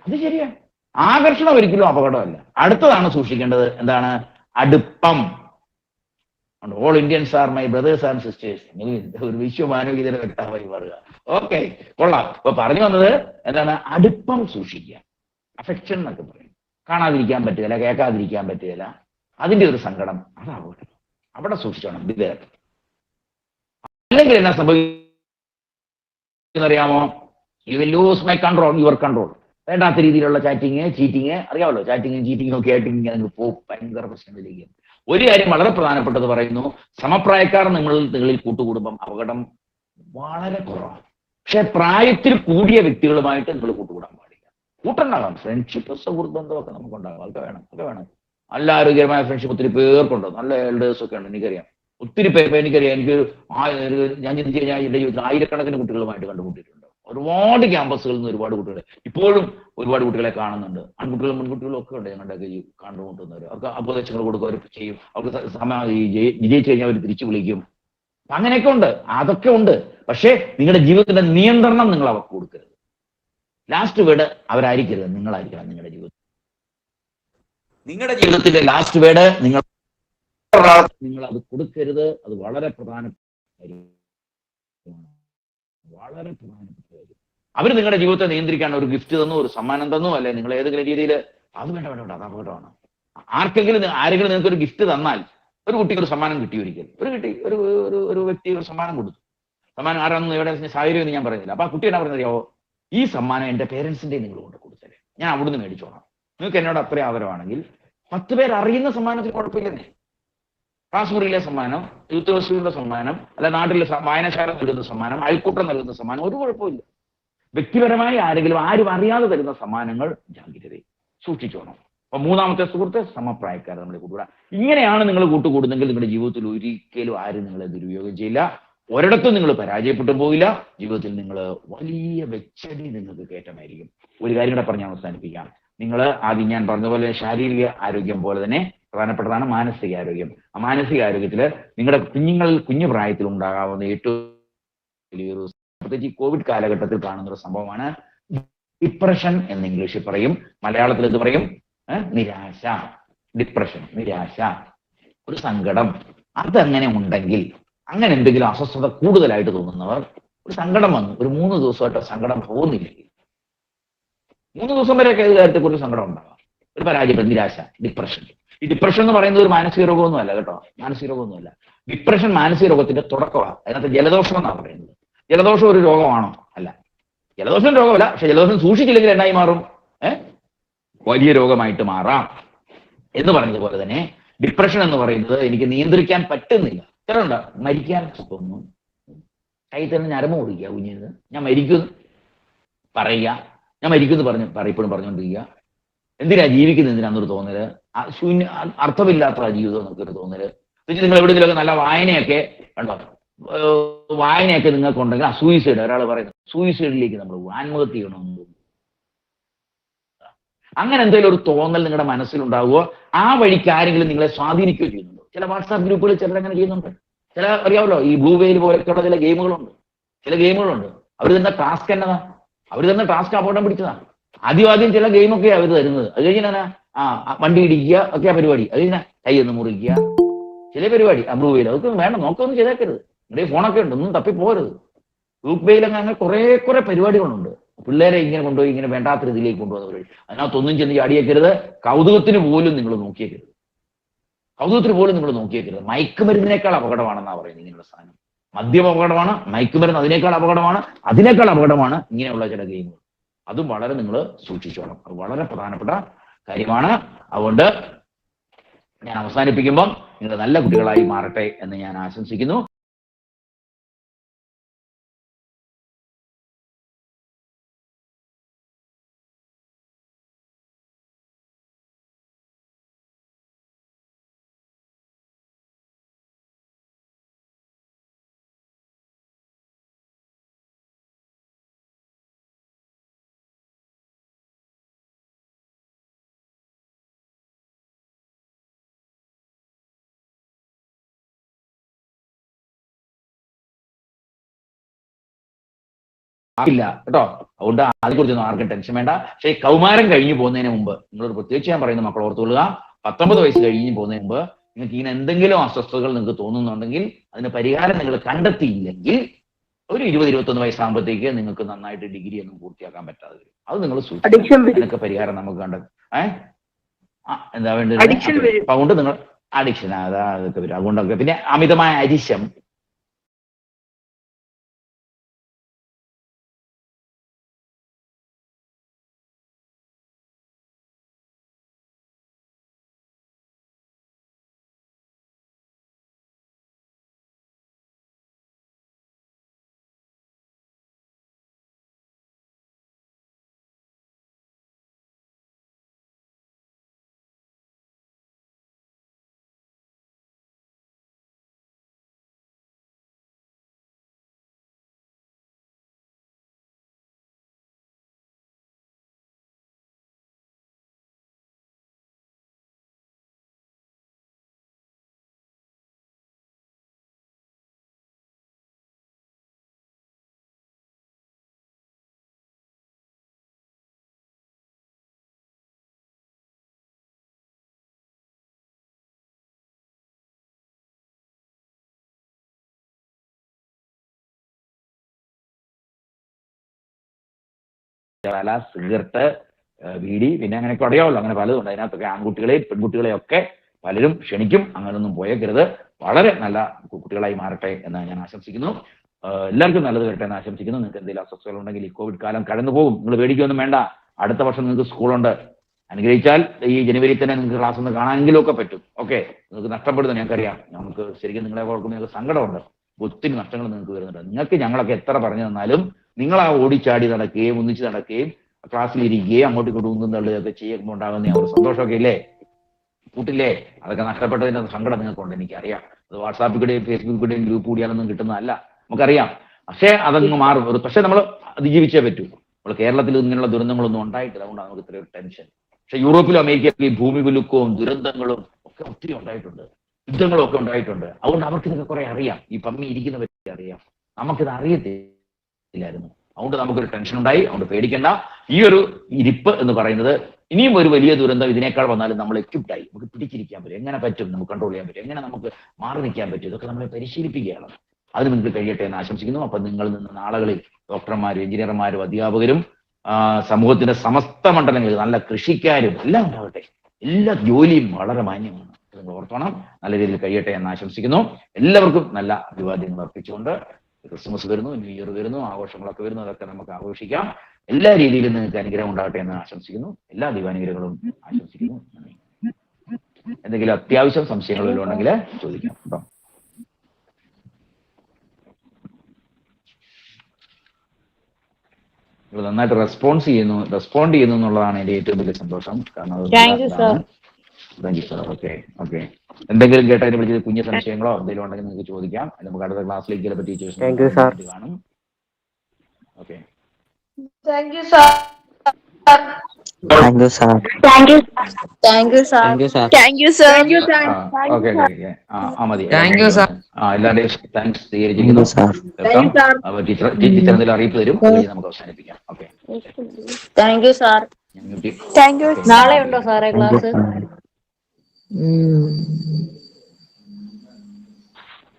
അത് ശരിയാണ്. ആകർഷണം ഒരിക്കലും അപകടമല്ല. അടുത്തതാണ് സൂക്ഷിക്കേണ്ടത്, എന്താണ്? അടുപ്പം. All Indians are my brothers and sisters. ഒരു വിശ്വമാനവികതയുടെ വ്യക്തമായി പറയുക. ഓക്കെ, കൊള്ളാം. അപ്പൊ പറഞ്ഞു വന്നത് എന്താണ്? അടുപ്പം സൂക്ഷിക്കുക. അഫെക്ഷൻ എന്നൊക്കെ പറയും. കാണാതിരിക്കാൻ പറ്റുകയില്ല, കേൾക്കാതിരിക്കാൻ പറ്റുകയില്ല, അതിന്റെ ഒരു സങ്കടം, അതാവട്ടെ, അവിടെ സൂക്ഷിച്ചോണം. അല്ലെങ്കിൽ എന്നാ സംഭവിക്കുന്നറിയാമോ? You will lose my control, your control. വേണ്ടാത്ത രീതിയിലുള്ള ചാറ്റിങ്, ചീറ്റിങ്, അറിയാമല്ലോ, ചീറ്റിങ്ങും ഒക്കെ ആയിട്ട് ഇങ്ങനെ പോകും, ഭയങ്കര പ്രശ്നങ്ങളിലേക്ക്. ഒരു കാര്യം വളരെ പ്രധാനപ്പെട്ടത് പറയുന്നു, സമപ്രായക്കാർ നിങ്ങളിൽ കൂട്ടുകൂടുമ്പം അപകടം വളരെ കുറവാണ്. പക്ഷെ പ്രായത്തിൽ കൂടിയ വ്യക്തികളുമായിട്ട് നിങ്ങൾ കൂട്ടുകൂടാൻ പാടില്ല. കൂട്ടുണ്ടാകാം, ഫ്രണ്ട്ഷിപ്പ്, സുഹൃത്ത് ബന്ധമൊക്കെ നമുക്കുണ്ടാകാം, അതൊക്കെ വേണം. നല്ല ആരോഗ്യമായ ഫ്രണ്ട്ഷിപ്പ് ഒത്തിരി പേർക്കുണ്ട്, നല്ല എൽഡേഴ്സ് ഒക്കെ ഉണ്ട്. എനിക്കറിയാം ഒത്തിരി പേര്. എനിക്കറിയാം, ഞാൻ ചിന്തിച്ചു കഴിഞ്ഞാൽ എന്റെ ജീവിതത്തിൽ ആയിരക്കണക്കിന് കുട്ടികളുമായിട്ട് കണ്ടുമുട്ടിയിട്ടുണ്ട്. ഒരുപാട് ക്യാമ്പസുകളിൽ നിന്ന് ഒരുപാട് കുട്ടികളെ, ഇപ്പോഴും ഒരുപാട് കുട്ടികളെ കാണുന്നുണ്ട്. ആൺകുട്ടികളും പെൺകുട്ടികളും ഒക്കെ ഉണ്ട് ഞങ്ങളുടെയൊക്കെ കണ്ടുമുട്ടുന്നവർ. അവർക്ക് ഉപദേശങ്ങൾ കൊടുക്കുക, അവർ ചെയ്യും. അവർക്ക് വിജയിച്ചു കഴിഞ്ഞാൽ അവർ തിരിച്ചു വിളിക്കും. അങ്ങനെയൊക്കെ ഉണ്ട്, അതൊക്കെ ഉണ്ട്. പക്ഷേ നിങ്ങളുടെ ജീവിതത്തിന്റെ നിയന്ത്രണം നിങ്ങൾ അവർക്ക് കൊടുക്കരുത്. ലാസ്റ്റ് വേർഡ് അവരായിരിക്കരുത്, നിങ്ങളായിരിക്കണം. നിങ്ങളുടെ ജീവിതത്തിന്റെ ലാസ്റ്റ് വേർഡ് നിങ്ങൾ അത് കൊടുക്കരുത്. അത് വളരെ പ്രധാനപ്പെട്ട കാര്യം. അവർ നിങ്ങളുടെ ജീവിതത്തെ നിയന്ത്രിക്കാൻ ഒരു ഗിഫ്റ്റ് തന്നു, ഒരു സമ്മാനം തന്നു, അല്ലെ നിങ്ങൾ ഏതെങ്കിലും രീതിയിൽ, അത് വേണ്ട, അത് അപകടമാണ്. ആരെങ്കിലും നിങ്ങൾക്ക് ഒരു ഗിഫ്റ്റ് തന്നാൽ, ഒരു കുട്ടിക്ക് ഒരു സമ്മാനം കിട്ടി, ഒരു വ്യക്തി ഒരു സമ്മാനം കൊടുത്തു. സമ്മാനം ആരാണെന്ന് എവിടെ സാഹചര്യം ഞാൻ പറയുന്നില്ല. അപ്പൊ ആ കുട്ടി എന്നാ പറയുന്നറിയാവോ? ഈ സമ്മാനം എന്റെ പേരൻസിന്റെ നിങ്ങൾ കൊണ്ട് കൊടുത്തല്ലേ, ഞാൻ അവിടുന്ന് മേടിച്ചോളാം. നിങ്ങൾക്ക് എന്നോട് അത്രയും ആദരവാണെങ്കിൽ 10 പേർ അറിയുന്ന സമ്മാനത്തിന് കുഴപ്പമില്ലെന്നേ. ക്ലാസ് മുറിയിലെ സമ്മാനം, യൂത്ത് ഫെസ്റ്റിവലിന്റെ സമ്മാനം, അല്ല നാട്ടിലെ വായനശാല നൽകുന്ന സമ്മാനം, അയൽക്കൂട്ടം നൽകുന്ന സമ്മാനം, ഒരു കുഴപ്പമില്ല. വ്യക്തിപരമായി ആരെങ്കിലും ആരും അറിയാതെ തരുന്ന സമ്മാനങ്ങൾ ജാഗ്രത സൂക്ഷിച്ചോണം. അപ്പൊ മൂന്നാമത്തെ സുഹൃത്ത് സമപ്രായക്കാർ നമ്മളെ കൂട്ടുകൂടാ. ഇങ്ങനെയാണ് നിങ്ങൾ കൂട്ടുകൂടുന്നെങ്കിൽ നിങ്ങളുടെ ജീവിതത്തിൽ ഒരിക്കലും ആരും നിങ്ങളെ ദുരുപയോഗം ചെയ്യില്ല. ഒരിടത്തും നിങ്ങൾ പരാജയപ്പെട്ടു പോയില്ല. ജീവിതത്തിൽ നിങ്ങൾ വലിയ വെച്ചടി നിങ്ങൾക്ക് കയറ്റമായിരിക്കും. ഒരു കാര്യം കൂടെ പറഞ്ഞ് അവസാനിപ്പിക്കാം. നിങ്ങൾ ആദ്യം ഞാൻ പറഞ്ഞതുപോലെ ശാരീരിക ആരോഗ്യം പോലെ തന്നെ പ്രധാനപ്പെട്ടതാണ് മാനസിക ആരോഗ്യം. ആ മാനസിക ആരോഗ്യത്തില് നിങ്ങളുടെ കുഞ്ഞു പ്രായത്തിൽ ഉണ്ടാകാവുന്ന ഏറ്റവും വലിയൊരു, പ്രത്യേകിച്ച് ഈ കോവിഡ് കാലഘട്ടത്തിൽ കാണുന്ന ഒരു സംഭവമാണ് ഡിപ്രഷൻ എന്ന് ഇംഗ്ലീഷിൽ പറയും. മലയാളത്തിൽ എന്ത് പറയും? നിരാശ. ഡിപ്രഷൻ, നിരാശ, ഒരു സങ്കടം. അതങ്ങനെ ഉണ്ടെങ്കിൽ, അങ്ങനെ എന്തെങ്കിലും അസ്വസ്ഥത കൂടുതലായിട്ട് തോന്നുന്നവർ, ഒരു സങ്കടം വന്നു, ഒരു 3 ദിവസമായിട്ട് സങ്കടം പോകുന്നില്ലെങ്കിൽ, 3 ദിവസം വരെയൊക്കെ ഇത് കാര്യത്തെക്കുറിച്ച് സങ്കടം ഉണ്ടാകാം, ഒരു പരാജയപ്പെടും, നിരാശ, ഡിപ്രഷൻ. ഈ ഡിപ്രഷൻ എന്ന് പറയുന്നത് ഒരു മാനസിക രോഗമൊന്നും അല്ല കേട്ടോ, മാനസിക രോഗമൊന്നുമല്ല. ഡിപ്രഷൻ മാനസിക രോഗത്തിന്റെ തുടക്കമാണ്. അതിനകത്ത് ജലദോഷം എന്നാണ് പറയുന്നത്. ജലദോഷം ഒരു രോഗമാണോ? അല്ല, ജലദോഷം രോഗമല്ല. പക്ഷെ ജലദോഷം സൂക്ഷിച്ചില്ലെങ്കിൽ എന്നായി മാറും? വലിയ രോഗമായിട്ട് മാറാം. എന്ന് പറഞ്ഞതുപോലെ തന്നെ ഡിപ്രഷൻ എന്ന് പറയുന്നത് എനിക്ക് നിയന്ത്രിക്കാൻ പറ്റുന്നില്ല. ചിലരുണ്ട് മരിക്കാൻ തോന്നുന്നു, കൈ തന്നെ ഞരമ്പ് മുറിക്കുക, കുഞ്ഞിന് ഞാൻ മരിക്കുന്നു പറയുക, ഞാൻ മരിക്കുന്നു ഇപ്പോഴും പറഞ്ഞുകൊണ്ടിരിക്കുക. എന്തിനാ ജീവിക്കുന്നത്, എന്തിനാന്നൊരു തോന്നല്, അർത്ഥമില്ലാത്ത ജീവിതം എന്നൊക്കെ തോന്നല്. നിങ്ങൾ എവിടെയെങ്കിലുമൊക്കെ നല്ല വായനയൊക്കെ കണ്ടോ, വായനയൊക്കെ നിങ്ങൾക്കുണ്ടെങ്കിൽ സൂയിസൈഡ്, ഒരാൾ പറയുന്നത് സൂയിസൈഡിലേക്ക് നമ്മൾ പോകും, ആത്മഹത്യ ചെയ്യണമെന്ന് തോന്നുന്നു. അങ്ങനെ എന്തെങ്കിലും ഒരു തോന്നൽ നിങ്ങളുടെ മനസ്സിലുണ്ടാവുകയോ ആ വഴിക്ക് ആരെങ്കിലും നിങ്ങളെ സ്വാധീനിക്കുകയോ ചെയ്യുന്നുണ്ടോ? ചില വാട്സാപ്പ് ഗ്രൂപ്പുകളിൽ ചിലരങ്ങനെ ചെയ്യുന്നുണ്ട്. ചില അറിയാമല്ലോ, ഈ ബ്ലൂ വെയിൽ പോലെയൊക്കെയുള്ള ചില ഗെയിമുകളുണ്ട്. അവർ തന്ന ടാസ്ക് എന്നതാ, അവർ തന്ന ടാസ്ക് അപകടം പിടിച്ചതാ. ആദ്യം ചില ഗെയിമൊക്കെ അവർ തരുന്നത്. അത് കഴിഞ്ഞാൽ വണ്ടി ഇടിക്കുക ഒക്കെയാ പരിപാടി. അത് കഴിഞ്ഞാൽ കൈ ഒന്ന് മുറിക്കുക, ചില പരിപാടി അപ്രൂവ് ചെയ്യില്ല. അതൊക്കെ വേണം, നോക്കൊന്നും ചെയ്തേക്കരുത്. നിങ്ങളുടെ ഫോണൊക്കെ ഉണ്ട്, ഒന്നും തപ്പിപ്പോരുത്. ഗ്രൂപ്പ് ബെയിലൊക്കെ അങ്ങനെ കുറെ പരിപാടികളുണ്ട്. പിള്ളേരെ ഇങ്ങനെ കൊണ്ടുപോയി ഇങ്ങനെ വേണ്ടാത്ത രീതിയിലേക്ക് കൊണ്ടുപോകുന്ന പരിപാടി. അതിനകത്തൊന്നും ചെന്ന് ചാടിയേക്കരുത്. കൗതുകത്തിന് പോലും നിങ്ങൾ നോക്കിയേക്കരുത്. മയക്കുമരുന്നിനേക്കാൾ അപകടമാണെന്നാണ് പറയുന്നത് ഇങ്ങനെയുള്ള സാധനം. മദ്യം അപകടമാണ്, മയക്കുമരുന്ന് അതിനേക്കാൾ അപകടമാണ്, അതിനേക്കാൾ അപകടമാണ് ഇങ്ങനെയുള്ള ചില ഗെയിമുകൾ. അതും വളരെ നിങ്ങൾ സൂക്ഷിച്ചോണം. അത് വളരെ പ്രധാനപ്പെട്ട കാര്യമാണ്. അതുകൊണ്ട് ഞാൻ അവസാനിപ്പിക്കുമ്പം നിങ്ങൾ നല്ല കുട്ടികളായി മാറട്ടെ എന്ന് ഞാൻ ആശംസിക്കുന്നു. ഇല്ല കേട്ടോ. അതുകൊണ്ട് അതിനെക്കുറിച്ചൊന്നും ആർക്കും ടെൻഷൻ വേണ്ട. പക്ഷേ കൗമാരം കഴിഞ്ഞു പോകുന്നതിന് മുമ്പ് നിങ്ങളോട് പ്രത്യേകിച്ച് ഞാൻ പറയുന്ന മക്കൾ ഓർത്തുകൊള്ളുക, 19 വയസ്സ് കഴിഞ്ഞ് പോകുന്നതിന് മുമ്പ് നിങ്ങൾക്ക് ഇങ്ങനെ എന്തെങ്കിലും അസ്വസ്ഥതകൾ നിങ്ങൾക്ക് തോന്നുന്നുണ്ടെങ്കിൽ അതിന് പരിഹാരം നിങ്ങൾ കണ്ടെത്തിയില്ലെങ്കിൽ ഒരു 20-21 വയസ്സാകുമ്പോഴത്തേക്ക് നിങ്ങൾക്ക് നന്നായിട്ട് ഡിഗ്രി ഒന്നും പൂർത്തിയാക്കാൻ പറ്റാതെ വരും. അത് നിങ്ങൾ സൂക്ഷിക്കണം. അതിനൊക്കെ പരിഹാരം നമുക്ക് എന്താ വേണ്ടത്? അതുകൊണ്ട് നിങ്ങൾ അഡിക്ഷൻ അതൊക്കെ വരും. അതുകൊണ്ടൊക്കെ പിന്നെ അമിതമായ അരിശം, സിഗരറ്റ്, ബീഡി, പിന്നെ അങ്ങനെയൊക്കെ അറിയാമല്ലോ, അങ്ങനെ പലതുണ്ട്. അതിനകത്തൊക്കെ ആൺകുട്ടികളെയും പെൺകുട്ടികളെയും ഒക്കെ പലരും ക്ഷണിക്കും. അങ്ങനൊന്നും പോയേക്കരുത്. വളരെ നല്ല കുട്ടികളായി മാറട്ടെ എന്ന് ഞാൻ ആശംസിക്കുന്നു. എല്ലാവർക്കും നല്ലത് വരട്ടെ എന്ന് ആശംസിക്കുന്നു. നിങ്ങൾക്ക് എന്തെങ്കിലും അസ്വസ്ഥതകൾ ഉണ്ടെങ്കിൽ ഈ കോവിഡ് കാലം കടന്നു പോകും. നിങ്ങൾ പേടിക്കൊന്നും വേണ്ട. അടുത്ത വർഷം നിങ്ങൾക്ക് സ്കൂളുണ്ട്. അനുഗ്രഹിച്ചാൽ ഈ ജനുവരി തന്നെ നിങ്ങൾക്ക് ക്ലാസ് ഒന്ന് കാണാനെങ്കിലും ഒക്കെ പറ്റും. ഓക്കെ, നിങ്ങൾക്ക് നഷ്ടപ്പെടുന്നത് ഞങ്ങൾക്കറിയാം. നമുക്ക് ശരിക്കും നിങ്ങളെ ഓർക്കുമ്പോൾ നിങ്ങൾക്ക് സങ്കടമുണ്ട്. ഒത്തിരി നഷ്ടങ്ങൾ നിങ്ങൾക്ക് വരുന്നുണ്ട്. നിങ്ങൾക്ക് ഞങ്ങളൊക്കെ എത്ര പറഞ്ഞു തന്നാലും നിങ്ങൾ ആ ഓടിച്ചാടി നടക്കുകയും ഒന്നിച്ച് നടക്കുകയും ക്ലാസ്സിലിരിക്കുകയും അങ്ങോട്ടും ഇങ്ങോട്ടും ഒന്നും തള്ളുകയൊക്കെ ചെയ്യുമ്പോൾ ഉണ്ടാകുന്ന ആ ഒരു സന്തോഷമൊക്കെ ഇല്ലേ, കൂട്ടില്ലേ? അതൊക്കെ നഷ്ടപ്പെട്ടതിന്റെ സങ്കടം നിങ്ങൾക്കുണ്ട്, എനിക്കറിയാം. അത് വാട്സാപ്പിലൂടെയും ഫേസ്ബുക്കിലൂടെയും ഗ്രൂപ്പ് കൂടിയാലൊന്നും കിട്ടുന്നതല്ല, നമുക്കറിയാം. പക്ഷേ അതങ്ങ് മാറും. പക്ഷെ നമ്മൾ അതിജീവിച്ചേ പറ്റൂ. നമ്മൾ കേരളത്തിൽ ഇങ്ങനെയുള്ള ദുരന്തങ്ങളൊന്നും ഉണ്ടായിട്ടില്ല. അതുകൊണ്ടാണ് നമുക്ക് ഇത്രയൊരു ടെൻഷൻ. പക്ഷെ യൂറോപ്പിലും അമേരിക്കയിലും ഈ ഭൂമി കുലുക്കവും ദുരന്തങ്ങളും ഒക്കെ ഒത്തിരി ഉണ്ടായിട്ടുണ്ട്, യുദ്ധങ്ങളും ഒക്കെ ഉണ്ടായിട്ടുണ്ട്. അതുകൊണ്ട് അവർക്ക് ഇതൊക്കെ കുറെ അറിയാം. ഈ പമ്മി ഇരിക്കുന്നവർക്ക് അറിയാം, നമുക്കിത് അറിയത്തില്ലായിരുന്നു. അതുകൊണ്ട് നമുക്കൊരു ടെൻഷൻ ഉണ്ടായി. അതുകൊണ്ട് പേടിക്കേണ്ട. ഈ ഒരു ഇരിപ്പ് എന്ന് പറയുന്നത് ഇനിയും ഒരു വലിയ ദുരന്തം ഇതിനേക്കാൾ വന്നാലും നമ്മൾ എക്യുപ്റ്റായി, നമുക്ക് പിടിച്ചിരിക്കാൻ പറ്റും. എങ്ങനെ പറ്റും നമുക്ക് കൺട്രോൾ ചെയ്യാൻ പറ്റും, എങ്ങനെ നമുക്ക് മാറി നിൽക്കാൻ പറ്റും, ഇതൊക്കെ നമ്മളെ പരിശീലിപ്പിക്കുകയാണ്. അതിന് നിങ്ങൾക്ക് കഴിയട്ടെ എന്ന് ആശംസിക്കുന്നു. അപ്പൊ നിങ്ങളിൽ നിന്ന് നാളുകളിൽ ഡോക്ടർമാരും എഞ്ചിനീയർമാരും അധ്യാപകരും സമൂഹത്തിന്റെ സമസ്ത മണ്ഡലങ്ങളിൽ നല്ല കൃഷിക്കാരും എല്ലാം ഉണ്ടാവട്ടെ. എല്ലാ ജോലിയും വളരെ മാന്യമാണ്. നിങ്ങൾ ഓർത്തോണം. നല്ല രീതിയിൽ കഴിയട്ടെ എന്ന് ആശംസിക്കുന്നു. എല്ലാവർക്കും നല്ല അഭിവാദ്യങ്ങൾ അർപ്പിച്ചുകൊണ്ട് ക്രിസ്മസ് വരുന്നു, ന്യൂ ഇയർ വരുന്നു, ആഘോഷങ്ങളൊക്കെ വരുന്നു. അതൊക്കെ നമുക്ക് ആഘോഷിക്കാം. എല്ലാ രീതിയിലും നിങ്ങൾക്ക് അനുഗ്രഹം ഉണ്ടാകട്ടെ എന്ന് ആശംസിക്കുന്നു. എല്ലാ ദൈവാനുഗ്രഹങ്ങളും ആശംസിക്കുന്നു. എന്തെങ്കിലും അത്യാവശ്യം സംശയങ്ങൾ ഉണ്ടെങ്കിൽ ചോദിക്കാം കേട്ടോ. നിങ്ങൾ നന്നായിട്ട് റെസ്പോണ്ട് ചെയ്യുന്നു എന്നുള്ളതാണ് എൻ്റെ ഏറ്റവും വലിയ സന്തോഷം. കാരണം താങ്ക് യു സാർ. ഓക്കെ. എന്തെങ്കിലും കേട്ടതിനെ വിളിച്ചത് കുഞ്ഞു സംശയങ്ങളോ എന്തെങ്കിലും ഉണ്ടെങ്കിൽ നിങ്ങൾക്ക് ചോദിക്കാം. നമുക്ക് അടുത്ത ക്ലാസ്സിലേക്ക് ചിലപ്പോൾ ടീച്ചേഴ്സ് കാണും. Okay, thank you sir. Thank you, sir. Thank you. Thank you, sir. Thank you, sir. Thank you, sir. Thank you sir. Okay okay മതി Thank you, sir. എല്ലാവരുടെയും താങ്ക്സ് Thank സ്വീകരിച്ചിരിക്കുന്നു. you, sir. Welcome. Thank you sir. അപ്പൊ teacher എന്തെങ്കിലും അറിയിപ്പ് തരും, അതുവഴി നമുക്ക് അവസാനിപ്പിക്കാം. Okay Thank you, sir. Thank you. നാളെ ഉണ്ടോ സാറേ Thank you, class? sir.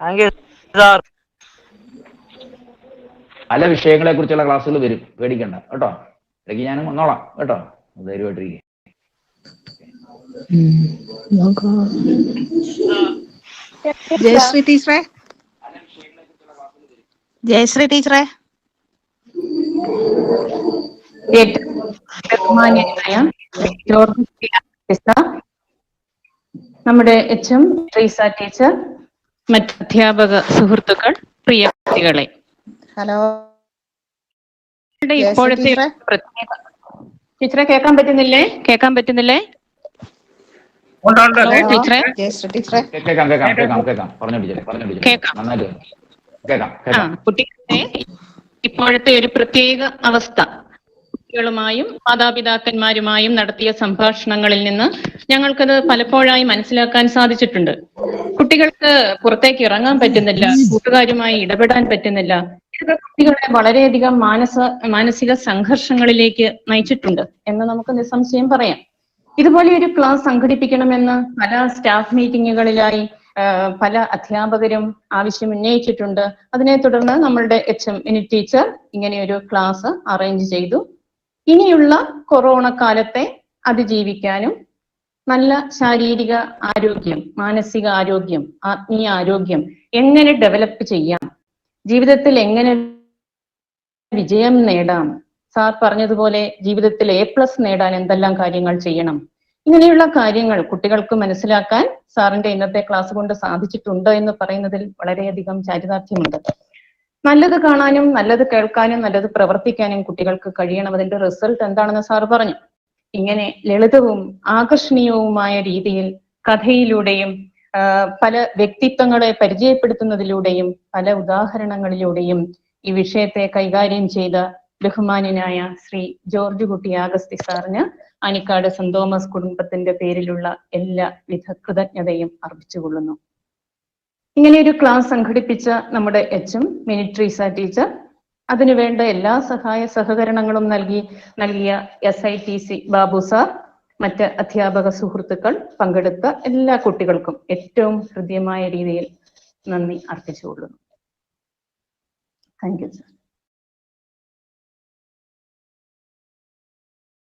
Thank you, sir. പല വിഷയങ്ങളെ കുറിച്ചുള്ള ക്ലാസ്സുകൾ വരും, പേടിക്കണ്ട കേട്ടോ. ഇടയ്ക്ക് ഞാനും വന്നോളാം കേട്ടോ, ധൈര്യമായിട്ടിരിക്കും. ജയശ്രീ ടീച്ചറെ, ജയശ്രീ ടീച്ചറെ, ബഹുമാന്യനായ ജോർജ് ടീച്ചർ, നമ്മുടെ എച്ച്.എം. ട്രീസ ടീച്ചർ, മറ്റ് അധ്യാപക സുഹൃത്തുക്കൾ, പ്രിയ കുട്ടികളെ, ഹലോ ഇപ്പോഴത്തെ ടീച്ചറെ. പ്രത്യേക ടീച്ചറെ കേൾക്കാൻ പറ്റുന്നില്ലേ? ഹലോ ടീച്ചറെ. ജയശ്രീ ടീച്ചറെ, കേൾക്കാം. പറഞ്ഞു ടീച്ചറെ. കേൾക്കാം. നന്നായിട്ട് കേൾക്കാം. കുട്ടികളുടെ ഇപ്പോഴത്തെ ഒരു പ്രത്യേക അവസ്ഥ, കുട്ടികളുമായും മാതാപിതാക്കന്മാരുമായും നടത്തിയ സംഭാഷണങ്ങളിൽ നിന്ന് ഞങ്ങൾക്കത് പലപ്പോഴായി മനസ്സിലാക്കാൻ സാധിച്ചിട്ടുണ്ട്. കുട്ടികൾക്ക് പുറത്തേക്ക് ഇറങ്ങാൻ പറ്റുന്നില്ല, കൂട്ടുകാരുമായി ഇടപെടാൻ പറ്റുന്നില്ല. ഇതൊക്കെ കുട്ടികളെ വളരെയധികം മാനസിക സംഘർഷങ്ങളിലേക്ക് നയിച്ചിട്ടുണ്ട് എന്ന് നമുക്ക് നിസ്സംശയം പറയാം. ഇതുപോലെ ഒരു ക്ലാസ് സംഘടിപ്പിക്കണമെന്ന് പല സ്റ്റാഫ് മീറ്റിങ്ങുകളിലായി പല അധ്യാപകരും ആവശ്യം ഉന്നയിച്ചിട്ടുണ്ട്. അതിനെ തുടർന്ന് നമ്മളുടെ എച്ച്.എം. മിനി ടീച്ചർ ഇങ്ങനെയൊരു ക്ലാസ് അറേഞ്ച് ചെയ്തു. ഇനിയുള്ള കൊറോണ കാലത്തെ അതിജീവിക്കാനും നല്ല ശാരീരിക ആരോഗ്യം, മാനസിക ആരോഗ്യം, ആത്മീയ ആരോഗ്യം എങ്ങനെ ഡെവലപ്പ് ചെയ്യാം, ജീവിതത്തിൽ എങ്ങനെ വിജയം നേടാം, സാർ പറഞ്ഞതുപോലെ ജീവിതത്തിൽ A+ നേടാൻ എന്തെല്ലാം കാര്യങ്ങൾ ചെയ്യണം, ഇങ്ങനെയുള്ള കാര്യങ്ങൾ കുട്ടികൾക്ക് മനസ്സിലാക്കാൻ സാറിന്റെ ഇന്നത്തെ ക്ലാസ് കൊണ്ട് സാധിച്ചിട്ടുണ്ട് എന്ന് പറയുന്നതിൽ വളരെയധികം ചാരിതാർത്ഥ്യമുണ്ട്. നല്ലത് കാണാനും നല്ലത് കേൾക്കാനും നല്ലത് പ്രവർത്തിക്കാനും കുട്ടികൾക്ക് കഴിയണം. അതിന്റെ റിസൾട്ട് എന്താണെന്ന് സാർ പറഞ്ഞു. ഇങ്ങനെ ലളിതവും ആകർഷണീയവുമായ രീതിയിൽ കഥയിലൂടെയും പല വ്യക്തിത്വങ്ങളെ പരിചയപ്പെടുത്തുന്നതിലൂടെയും പല ഉദാഹരണങ്ങളിലൂടെയും ഈ വിഷയത്തെ കൈകാര്യം ചെയ്ത ബഹുമാന്യനായ ശ്രീ ജോർജ് കുട്ടി അഗസ്തി സാറിന് ആനിക്കാട് സെന്റ് തോമസ് കുടുംബത്തിന്റെ പേരിലുള്ള എല്ലാവിധ കൃതജ്ഞതയും അർപ്പിച്ചുകൊള്ളുന്നു. ഇങ്ങനെയൊരു ക്ലാസ് സംഘടിപ്പിച്ച നമ്മുടെ എച്ച്.എം. മിനി ട്രീസ ടീച്ചർ, അതിനുവേണ്ട എല്ലാ സഹകരണങ്ങളും നൽകിയ SITC ബാബു സാർ, മറ്റ് അധ്യാപക സുഹൃത്തുക്കൾ, പങ്കെടുത്ത എല്ലാ കുട്ടികൾക്കും ഏറ്റവും ഹൃദ്യമായ രീതിയിൽ നന്ദി അർപ്പിച്ചുകൊള്ളുന്നു. Thank you sir.